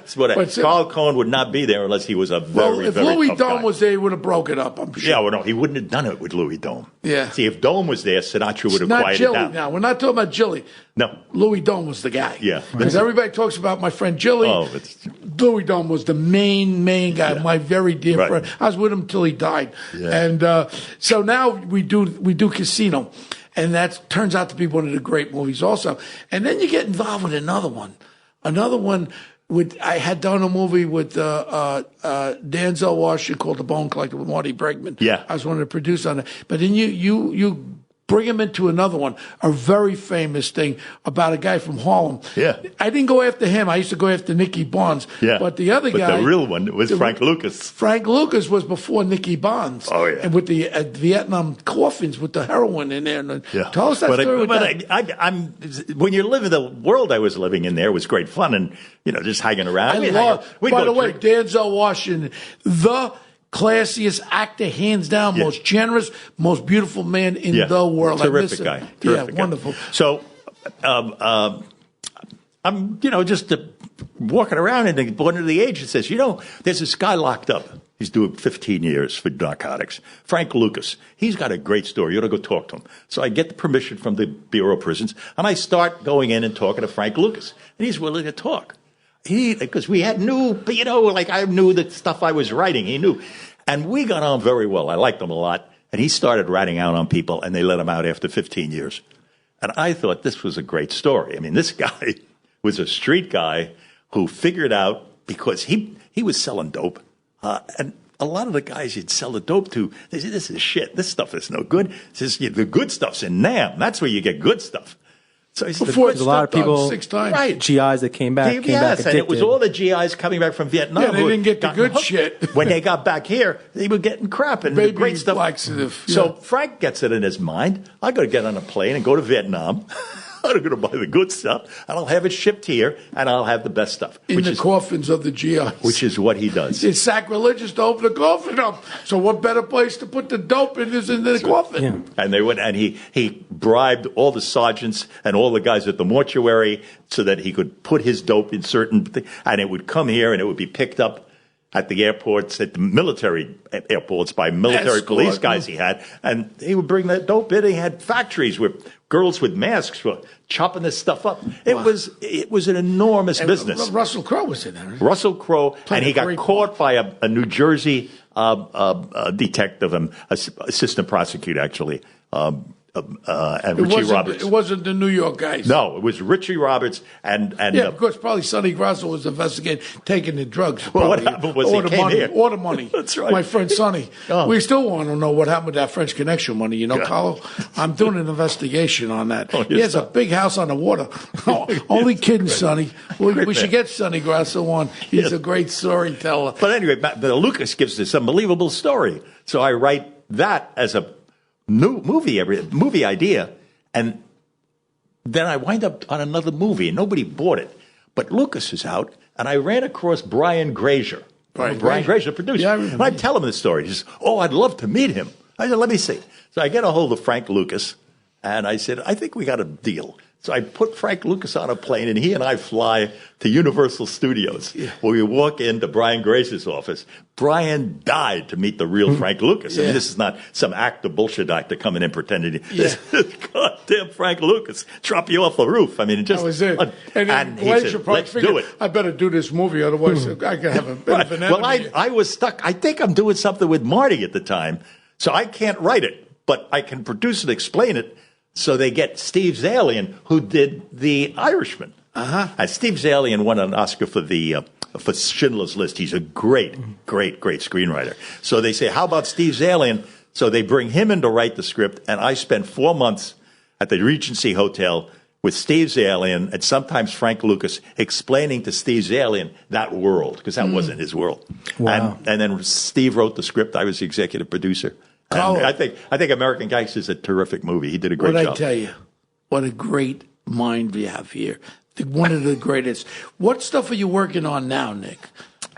Carl Cohn would not be there unless he was a very, if very Louis tough Dome guy. was there, he would have broken up, I'm sure. Yeah, well, no, he wouldn't have done it with Louis Dome. Yeah. See, if Dome was there, Sinatra would have not quieted Jilly down. now. We're not talking about Jilly. No. Louis Dome was the guy. Yeah. Because everybody talks about my friend Jilly. Louis Dome was the main guy, my very dear friend. I was with him till he died. Yeah. And so now we do Casino. And that turns out to be one of the great movies also. And then you get involved with another one. I had done a movie with Denzel Washington called The Bone Collector with Marty Bregman. Yeah. I was one of the producers on it. But then you bring him into another one, a very famous thing about a guy from Harlem. Yeah. I didn't go after him. I used to go after Nicky Barnes. Yeah. But the other guy. But the real one was Frank Lucas. Frank Lucas was before Nicky Barnes. Oh, yeah. And with the Vietnam coffins with the heroin in there. And tell us that story. I'm when you live in the world I was living in, there was great fun and, just hanging around. By the way, Denzel Washington, the classiest actor, hands down, most generous, most beautiful man in the world. Terrific guy. Terrific guy. Wonderful. So, I'm, just walking around, and one of the agents says, there's this guy locked up. He's doing 15 years for narcotics. Frank Lucas. He's got a great story. You ought to go talk to him. So I get the permission from the Bureau of Prisons, and I start going in and talking to Frank Lucas. And he's willing to talk. Because we had I knew the stuff I was writing. He knew. And we got on very well. I liked him a lot. And he started ratting out on people, and they let him out after 15 years. And I thought this was a great story. I mean, this guy was a street guy who figured out, because he was selling dope. And a lot of the guys you'd sell the dope to, they said, this is shit. This stuff is no good. Says, the good stuff's in NAM. That's where you get good stuff. So he said, Before a lot of people, 6 times. Right. GIs that came back and it was all the GIs coming back from Vietnam. Yeah, they didn't get the good hooked. shit. When they got back here, they were getting crap and Baby great stuff. laxative. Yeah. So Frank gets it in his mind. I got to get on a plane and go to Vietnam. I'm going to buy the good stuff, and I'll have it shipped here, and I'll have the best stuff. In the coffins of the GIs. Which is what he does. It's sacrilegious to open the coffin up. So what better place to put the dope in is in the coffin. Yeah. And they went, and he bribed all the sergeants and all the guys at the mortuary so that he could put his dope in certain things, and it would come here, and it would be picked up at the airports, at the military airports by military police guys he had, and he would bring that dope in. He had factories where girls with masks were chopping this stuff up. It was an enormous business. Russell Crowe was in there. Right? Russell Crowe, and he got caught by a New Jersey detective, assistant prosecutor actually, and Richie Roberts. It wasn't the New York guys. No, it was Richie Roberts and of course, probably Sonny Grasso was investigating taking the drugs. Well, what happened was he came here. Or the money. That's right. My friend Sonny. Oh. We still want to know what happened with that French Connection money. Carlo? I'm doing an investigation on that. He has a big house on the water. Only kidding, Sonny. We should get Sonny Grasso on. He's a great storyteller. But anyway, Lucas gives this unbelievable story. So I write that as a new movie idea, and then I wind up on another movie, and nobody bought it. But Lucas is out, and I ran across Brian Grazer. Brian Grazer, the producer. Yeah, and I tell him the story. He says, I'd love to meet him. I said, let me see. So I get a hold of Frank Lucas, and I said, I think we got a deal. So I put Frank Lucas on a plane, and he and I fly to Universal Studios, where we walk into Brian Grazer's office. Brian died to meet the real Frank Lucas. I mean, this is not some bullshit actor coming in pretending. This is goddamn Frank Lucas. Drop you off the roof. I mean, that was it. And he said, let's do it. I better do this movie, otherwise I could have a bit of an enemy. Well, I was stuck. I think I'm doing something with Marty at the time, so I can't write it, but I can produce it, explain it. So they get Steve Zalian, who did The Irishman. And Steve Zalian won an Oscar for Schindler's List. He's a great screenwriter. So they say, how about Steve Zalian? So they bring him in to write the script, and I spent 4 months at the Regency Hotel with Steve Zalian and sometimes Frank Lucas explaining to Steve Zalian that world, because that wasn't his world. Wow. And then Steve wrote the script. I was the executive producer. And I think American Gangster is a terrific movie. He did a great job. What I tell you, what a great mind we have here. One of the greatest. What stuff are you working on now, Nick?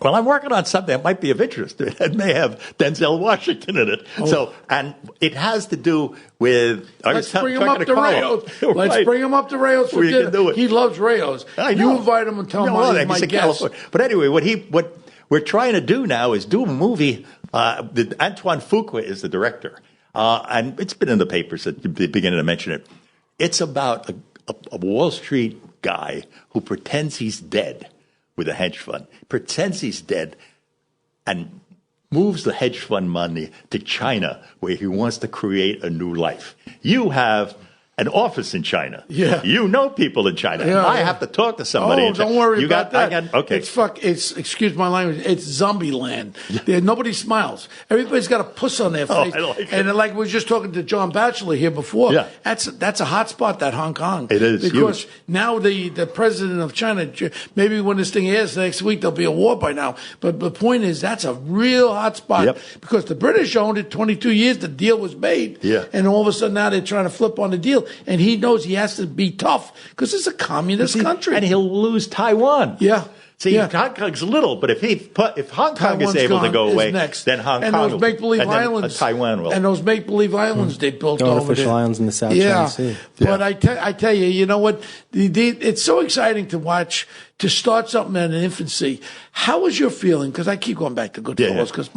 Well, I'm working on something that might be of interest. It may have Denzel Washington in it. So, and it has to do with. Let's bring him up to Rails. Let's bring him up to Rails for dinner. Can do it. He loves Rails. I know. You invite him and tell him he's my guest. But anyway, what we're trying to do now is do a movie. Antoine Fuqua is the director, and it's been in the papers at the beginning to mention it. It's about a Wall Street guy who pretends he's dead with a hedge fund, pretends he's dead, and moves the hedge fund money to China, where he wants to create a new life. You have an office in China. Yeah. You know people in China. Yeah, I have to talk to somebody in China. Don't worry about that. Okay. It's excuse my language, it's zombie land. Nobody smiles. Everybody's got a puss on their face. I like it. And like we were just talking to John Batchelor here before, Yeah. that's a hot spot, that Hong Kong. It is because huge. now the president of China, maybe when this thing airs next week, there'll be a war by now. But the point is, that's a real hot spot. Yep. Because the British owned it 22 years, the deal was made. Yeah. And all of a sudden now they're trying to flip on the deal. And he knows he has to be tough because it's a communist country. And he'll lose Taiwan. Yeah. See, Yeah. Hong Kong's little, but if Hong Kong Taiwan's is able to gone, go is away, next. then Hong and Kong those make-believe and then, islands, Taiwan will. and those make-believe islands they built The over artificial there. islands in the South China Sea. But I tell you, you know what? It's so exciting to watch, to start something in infancy. How was your feeling? Because I keep going back to Goodfellas because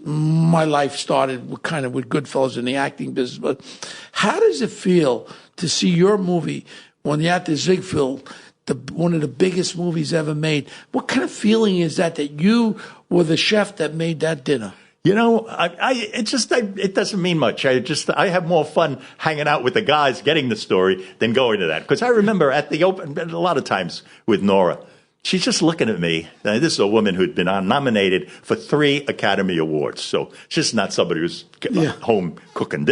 my life started with Goodfellas in the acting business. But how does it feel to see your movie when you're at the Ziegfeld, one of the biggest movies ever made? What kind of feeling is that you were the chef that made that dinner? You know, it doesn't mean much. I have more fun hanging out with the guys getting the story than going to that. Because I remember at the open, a lot of times with Nora, she's just looking at me. Now, this is a woman who'd been nominated for 3 Academy Awards. So she's not somebody who's home cooking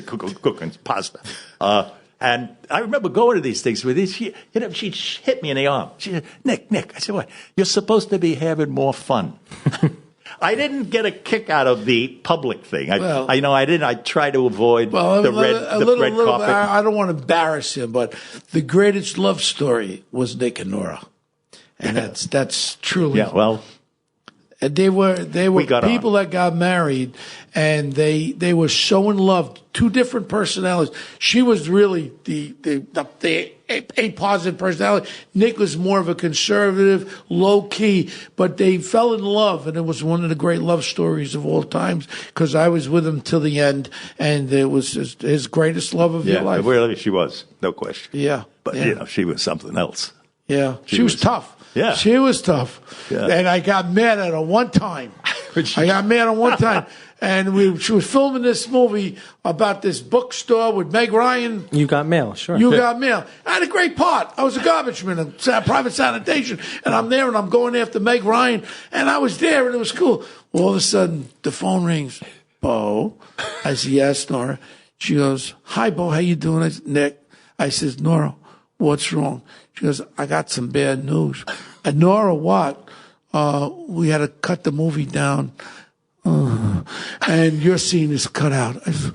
cooking pasta. And I remember going to these things with these. She'd hit me in the arm. She said, Nick. I said, what? You're supposed to be having more fun. I didn't get a kick out of the public thing. I didn't. I try to avoid the red carpet. I don't want to embarrass him, but the greatest love story was Nick and Nora, and that's truly. Yeah. Well. And they were people that got married, and they were so in love. 2 different personalities. She was really a positive personality. Nick was more of a conservative, low key, but they fell in love, and it was one of the great love stories of all times. Because I was with him till the end, and it was his greatest love of your life. Yeah, really, she was, no question. Yeah, but she was something else. Yeah, she was tough. Yeah. She was tough. Yeah. And I got mad at her one time. And she was filming this movie about this bookstore with Meg Ryan. You Got Mail, sure. You Got Mail. I had a great part. I was a garbage man in private sanitation. And I'm there and I'm going after Meg Ryan. And I was there and it was cool. All of a sudden, the phone rings. Bo. I said, yes, Nora. She goes, hi, Bo. How you doing? I said, Nick. I says, Nora, what's wrong? She goes, I got some bad news. And Nora, what? We had to cut the movie down. And your scene is cut out. I said,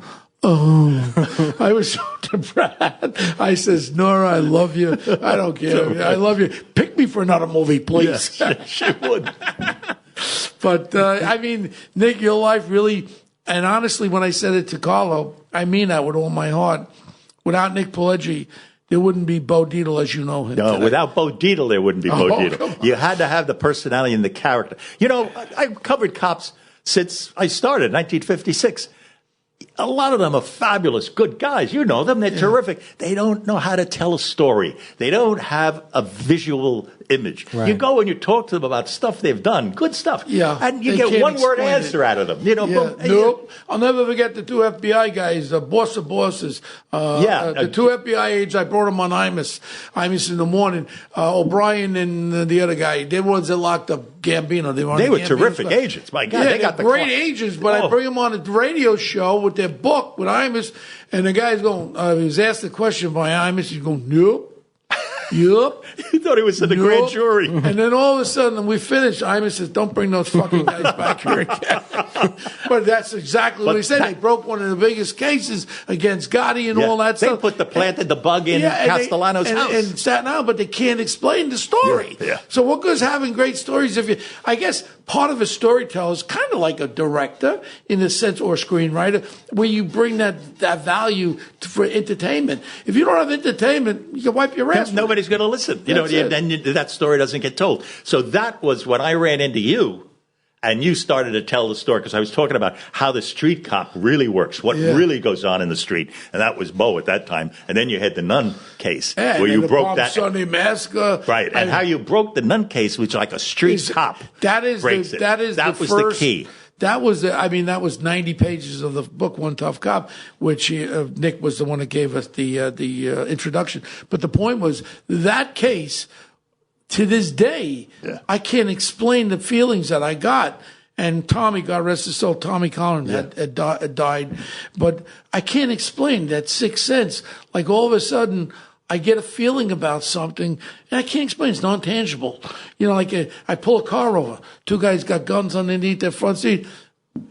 I was so depressed. I says, Nora, I love you. I don't care. I love you. Pick me for another movie, please. Yes, she would. But, Nick, your life really, and honestly, when I said it to Carlo, I mean that with all my heart. Without Nick Pileggi, there wouldn't be Bo Dietl as you know him. No, today. without Bo Dietl, there wouldn't be Bo Dietl. You had to have the personality and the character. You know, I've covered cops since I started, 1956. A lot of them are fabulous, good guys. You know them. They're terrific. They don't know how to tell a story. They don't have a visual image. Right. You go and you talk to them about stuff they've done, good stuff. Yeah. And you They get can't one-word explain answer it. out of them. You know, Nope. I'll never forget the 2 FBI guys, the boss of bosses. The 2 FBI agents, I brought them on Imus in the morning. O'Brien and the other guy, they were the ones that locked up Gambino. They were terrific agents. My God, yeah, they got the great agents, but I bring them on a radio show with their book with Imus, and the guy's going, he was asked the question by Imus, he's going, nope. Yup. He thought he was in the grand jury. And then all of a sudden, we finished. Imus says, don't bring those fucking guys back here again. But that's exactly what he said. They broke one of the biggest cases against Gotti and all that stuff. They planted the bug in Castellano's house. And Staten Island, but they can't explain the story. Yeah. So what goes having great stories I guess part of a storyteller is kind of like a director in a sense, or a screenwriter, where you bring that value for entertainment. If you don't have entertainment, you can wipe your ass. Nobody's going to listen. Then that story doesn't get told. So that was when I ran into you, and you started to tell the story, because I was talking about how the street cop really works, what really goes on in the street, and that was Bo at that time. And then you had the Nun case, where you broke that Sunday massacre, right? And how you broke the Nun case, which like a street cop that is breaks the key. that was 90 pages of the book, One Tough Cop, which Nick was the one that gave us the introduction. But the point was that case, to this day, I can't explain the feelings that I got. And Tommy, God rest his soul, Tommy Collins had died. But I can't explain that sixth sense. Like all of a sudden, I get a feeling about something, and I can't explain. It's non-tangible. You know, like I pull a car over. Two guys got guns underneath their front seat.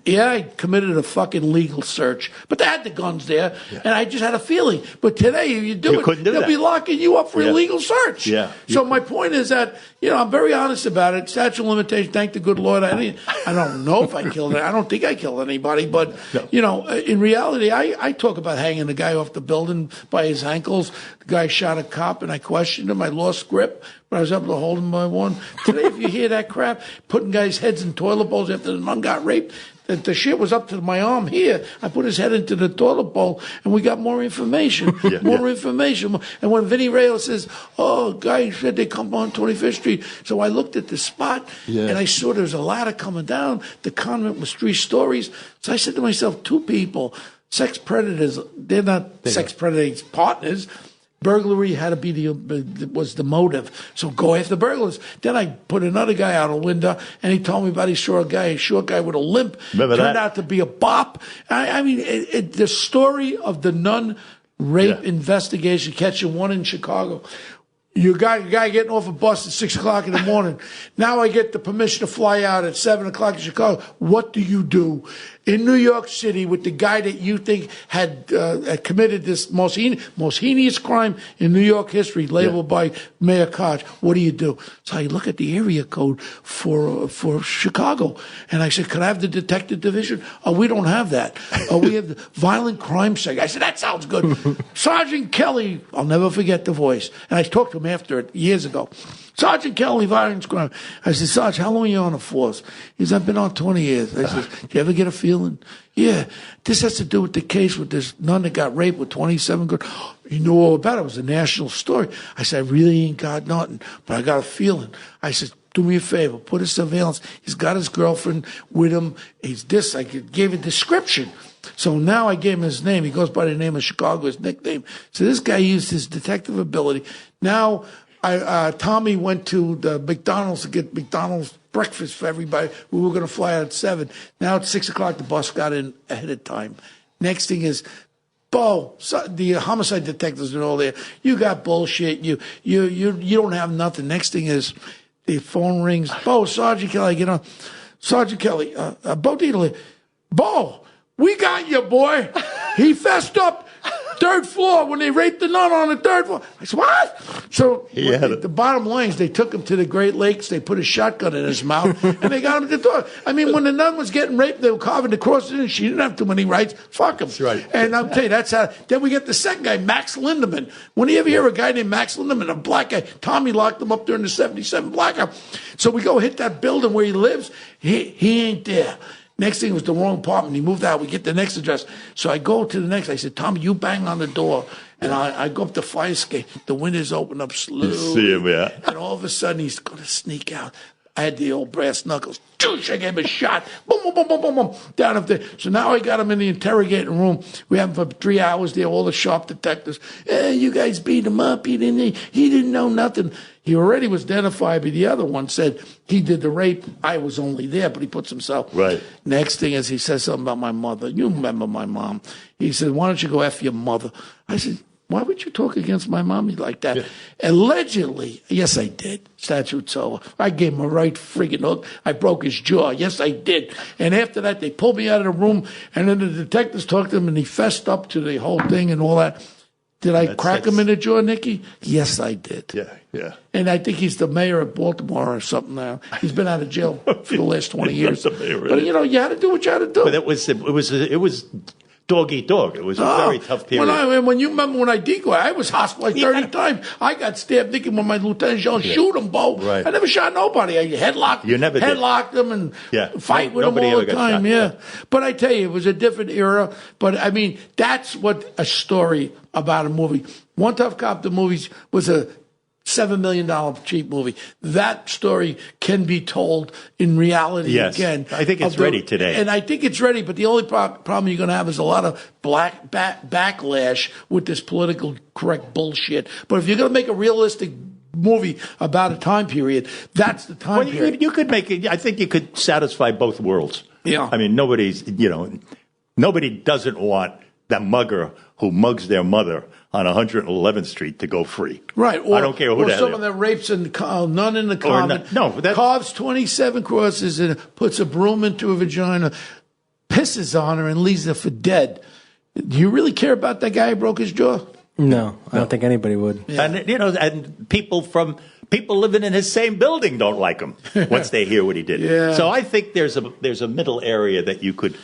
Yeah, I committed a fucking legal search, but they had the guns there, and I just had a feeling. But today, if you do it, they'll be locking you up for illegal search. Yeah. So my point is that, I'm very honest about it. Statute of limitations, thank the good Lord. I don't know if I killed it. I don't think I killed anybody, but, in reality, I talk about hanging the guy off the building by his ankles. The guy shot a cop, and I questioned him. I lost grip, but I was able to hold him by one. Today, if you hear that crap, putting guys' heads in toilet bowls after the nun got raped, the shit was up to my arm here. I put his head into the toilet bowl, and we got more information. Information. And when Vinny Reyes says, guy said they come on 25th Street. So I looked at the spot, and I saw there was a ladder coming down. The convent was 3 stories. So I said to myself, 2 people, sex predators, they're not sex predators partners. Burglary had to be was the motive. So go after burglars. Then I put another guy out a window, and he told me about he saw a short guy with a limp. Turned out to be a bop. I mean, the story of the nun rape investigation, catching one in Chicago. You got a guy getting off a bus at 6 o'clock in the morning. Now I get the permission to fly out at 7 o'clock in Chicago. What do you do in New York City with the guy that you think had committed this most heinous crime in New York history, labeled by Mayor Koch? What do you do? So I look at the area code for Chicago, and I said, "Could I have the detective division?" "Oh, we don't have that. We have the violent crime section." I said, "That sounds good." Sergeant Kelly, I'll never forget the voice, and I talked to him after it years ago. "Sergeant Kelly, violence crime." I said, "Sarge, how long are you on the force?" He said, "I've been on 20 years. I said, "Do you ever get a feeling?" "Yeah, this has to do with the case with this nun that got raped with 27 girls." "You know all about it. It was a national story." I said, "I really ain't got nothing, but I got a feeling." I said, "Do me a favor, put a surveillance. He's got his girlfriend with him. He's this." I gave a description. So now I gave him his name. He goes by the name of Chicago, his nickname. So this guy used his detective ability. Now Tommy went to the McDonald's to get McDonald's breakfast for everybody. We were going to fly out at 7. Now at 6 o'clock, the bus got in ahead of time. Next thing is, Bo, the homicide detectives are all there. You got bullshit. You don't have nothing. Next thing is, the phone rings. "Bo, Sergeant Kelly, get on." "Sergeant Kelly, Bo Dietler." "Bo, we got you, boy. He fessed up 3rd floor when they raped the nun on the 3rd floor." I said, "What?" So the bottom line is they took him to the Great Lakes. They put a shotgun in his mouth, and they got him at the door. I mean, when the nun was getting raped, they were carving the crosses in. She didn't have too many rights. Fuck him. That's right. And I'll tell you, that's how. Then we get the second guy, Max Lindemann. When you ever hear a guy named Max Lindemann, a black guy, Tommy locked him up during the 77 blackout. So we go hit that building where he lives. He ain't there. Next thing was the wrong apartment. He moved out. We get the next address. So I go to the next. I said, "Tommy, you bang on the door." And I go up the fire escape. The windows open up slowly. You see him, and all of a sudden, he's going to sneak out. I had the old brass knuckles. I gave him a shot. Boom, boom, boom, boom, boom, boom. Down up there. So now I got him in the interrogating room. We have him for 3 hours there, all the sharp detectives. "You guys beat him up. He didn't know nothing." He already was identified, but the other one said he did the rape. I was only there, but he puts himself. Right. Next thing is he says something about my mother. "You remember my mom." He said, "Why don't you go F your mother?" I said, "Why would you talk against my mommy like that?" Yeah. Allegedly, yes, I did. Statute's over. I gave him a right friggin' hook. I broke his jaw. Yes, I did. And after that, they pulled me out of the room, and then the detectives talked to him, and he fessed up to the whole thing and all that. Did I crack him in the jaw, Nicky? Yes, I did. Yeah. And I think he's the mayor of Baltimore or something now. He's been out of jail for the last 20 years. But, you had to do what you had to do. But it was dog eat dog. It was a very tough period. When you remember when I decoyed, I was hospitalized 30 times. I got stabbed thinking when my lieutenant yelled, "Shoot him, Bo." Right. I never shot nobody. I headlocked them and fight with them all the time. Yeah. But I tell you, it was a different era. But I mean, that's what a story about a movie. One Tough Cop, the movie, was a $7 million cheap movie. That story can be told in reality again. I think it's ready today. And I think it's ready, but the only problem you're going to have is a lot of backlash with this political correct bullshit. But if you're going to make a realistic movie about a time period, that's the time period. You could make it. I think you could satisfy both worlds. Yeah. I mean, nobody doesn't want the mugger who mugs their mother on 111th Street to go free. Right. Or, I don't care who or that someone is. that rapes a nun in the convent, carves 27 crosses and puts a broom into her vagina, pisses on her, and leaves her for dead. Do you really care about that guy who broke his jaw? No, I don't think anybody would. Yeah. And and people living in his same building don't like him once they hear what he did. Yeah. So I think there's a middle area that you could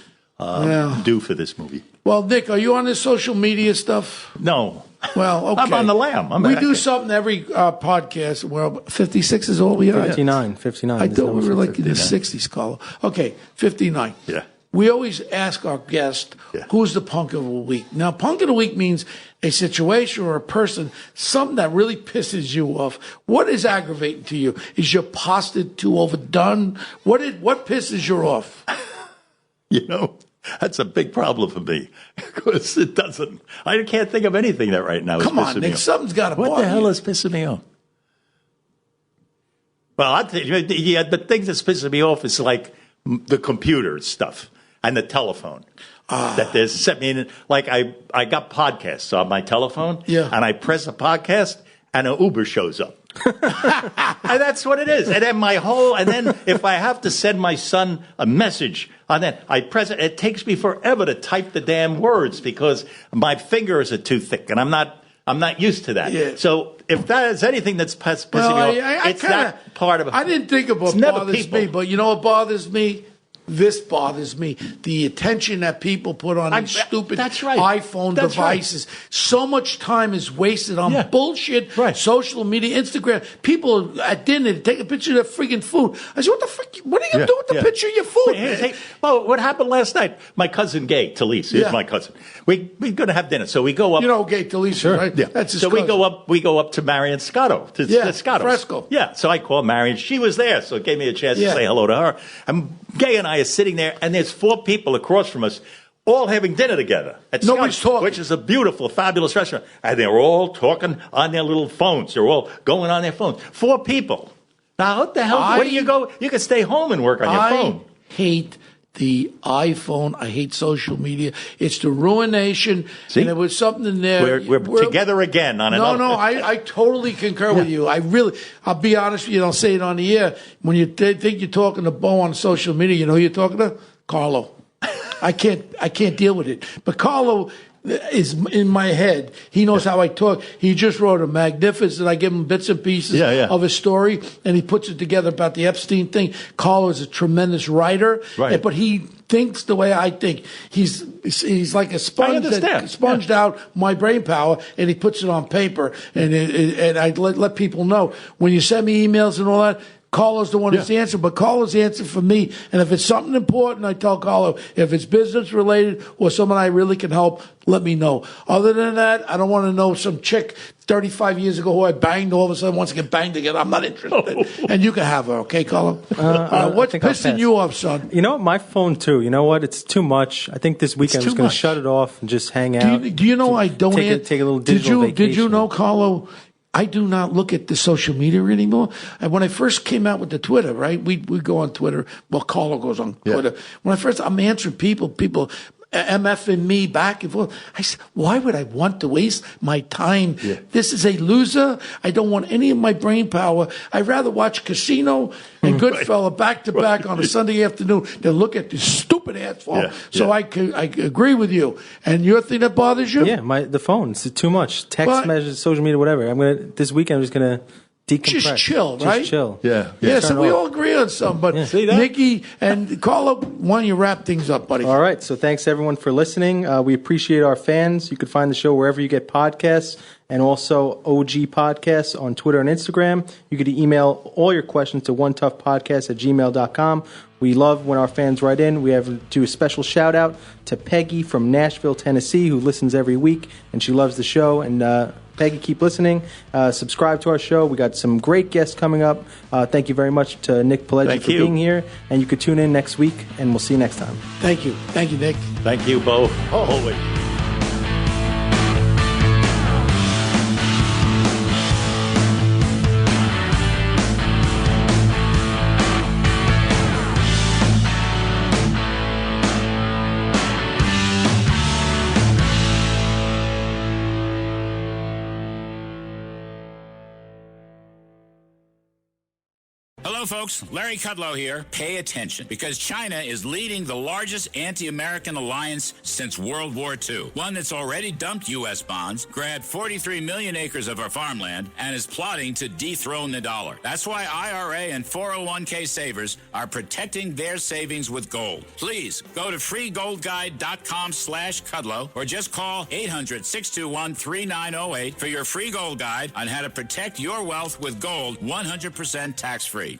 do for this movie. Well, Nick, are you on this social media stuff? No. Well, okay. I'm on the lam. We do something every podcast. Well, 56 is all we are. 59. I thought we were like in the 60s, Carlo. Okay, 59. Yeah. We always ask our guest, who's the punk of the week? Now, punk of the week means a situation or a person, something that really pisses you off. What is aggravating to you? Is your pasta too overdone? What pisses you off? That's a big problem for me because it doesn't. I can't think of anything that right now is Come on, pissing me Nick, off. something's got to bother you. What the hell is pissing me off? Well, I tell you, the thing that's pissing me off is like the computer stuff and the telephone. That there's, I mean, like I got podcasts on my telephone, and I press a podcast, and an Uber shows up. And that's what it is. And then if I have to send my son a message, and then I press it, it takes me forever to type the damn words because my fingers are too thick, and I'm not used to that. Yeah. So if that is anything that's pissing me off, it's that part of it. I didn't think of what bothers me, but you know what bothers me? This bothers me. The attention that people put on these stupid iPhone devices. Right. So much time is wasted on bullshit, social media, Instagram. People at dinner take a picture of their freaking food. I said, what the fuck? What are you going to do with the picture of your food? Hey, well, what happened last night? My cousin Gay Talese is my cousin. We're going to have dinner, so we go up. You know Gay Talese, right? Yeah. That's his cousin. We go up to Marion Scotto. To Scotto's. Fresco. Yeah, so I called Marion. She was there, so it gave me a chance to say hello to her. And Gay and I are sitting there, and there's 4 people across from us, all having dinner together at Nobody's talking, which is a beautiful, fabulous restaurant, and they're all talking on their little phones. They're all going on their phones. 4 people. Now, what the hell? Where do you go? You can stay home and work on your phone. I hate the iPhone. I hate social media. It's the ruination. See? And there was something in there. We're together again on another. No, I totally concur with you. I'll be honest with you. Don't say it on the air. When you think you're talking to Bo on social media, you know who you're talking to? Carlo. I can't deal with it. But Carlo is in my head. He knows how I talk. He just wrote a magnificent. I give him bits and pieces of his story, and he puts it together about the Epstein thing. Carlo is a tremendous writer, but he thinks the way I think. He's like a sponge that sponged out my brain power, and he puts it on paper. And I let people know when you send me emails and all that. Carlo's the one who's the answer, but Carlo's the answer for me. And if it's something important, I tell Carlo. If it's business related or someone I really can help, let me know. Other than that, I don't want to know some chick 35 years ago who I banged all of a sudden wants to get banged again. I'm not interested. And you can have her, okay, Carlo? What's pissing you off, son? You know what? My phone, too. You know what? It's too much. I think this weekend I'm just going to shut it off and just hang out. Do you know I don't take a little digital vacation. Did you know, Carlo, I do not look at the social media anymore. And when I first came out with the Twitter, right? We go on Twitter. Well, Carlo goes on Twitter. When I'm answering people MFing me back and forth. I said, why would I want to waste my time? Yeah. This is a loser. I don't want any of my brain power. I'd rather watch Casino and Goodfellas back to back on a Sunday afternoon than look at this stupid asshole. Yeah. So I agree with you. And your thing that bothers you? Yeah, the phone. It's too much. Text messages, social media, whatever. This weekend I'm just gonna decompress. Just chill, right? Just chill. Yeah, so we all agree on something. But Nikki and Carlo, why don't you wrap things up, buddy? All right. So thanks, everyone, for listening. We appreciate our fans. You can find the show wherever you get podcasts and also OG Podcasts on Twitter and Instagram. You can email all your questions to onetoughpodcast@gmail.com. We love when our fans write in. We have to do a special shout-out to Peggy from Nashville, Tennessee, who listens every week, and she loves the show. And Peggy, keep listening. Subscribe to our show. We got some great guests coming up. Thank you very much to Nick Pileggi for being here. And you could tune in next week, and we'll see you next time. Thank you. Thank you, Nick. Thank you, Bo. Always. Hello, folks. Larry Kudlow here. Pay attention, because China is leading the largest anti-American alliance since World War II. One that's already dumped U.S. bonds, grabbed 43 million acres of our farmland, and is plotting to dethrone the dollar. That's why IRA and 401k savers are protecting their savings with gold. Please go to freegoldguide.com/Kudlow or just call 800-621-3908 for your free gold guide on how to protect your wealth with gold 100% tax-free.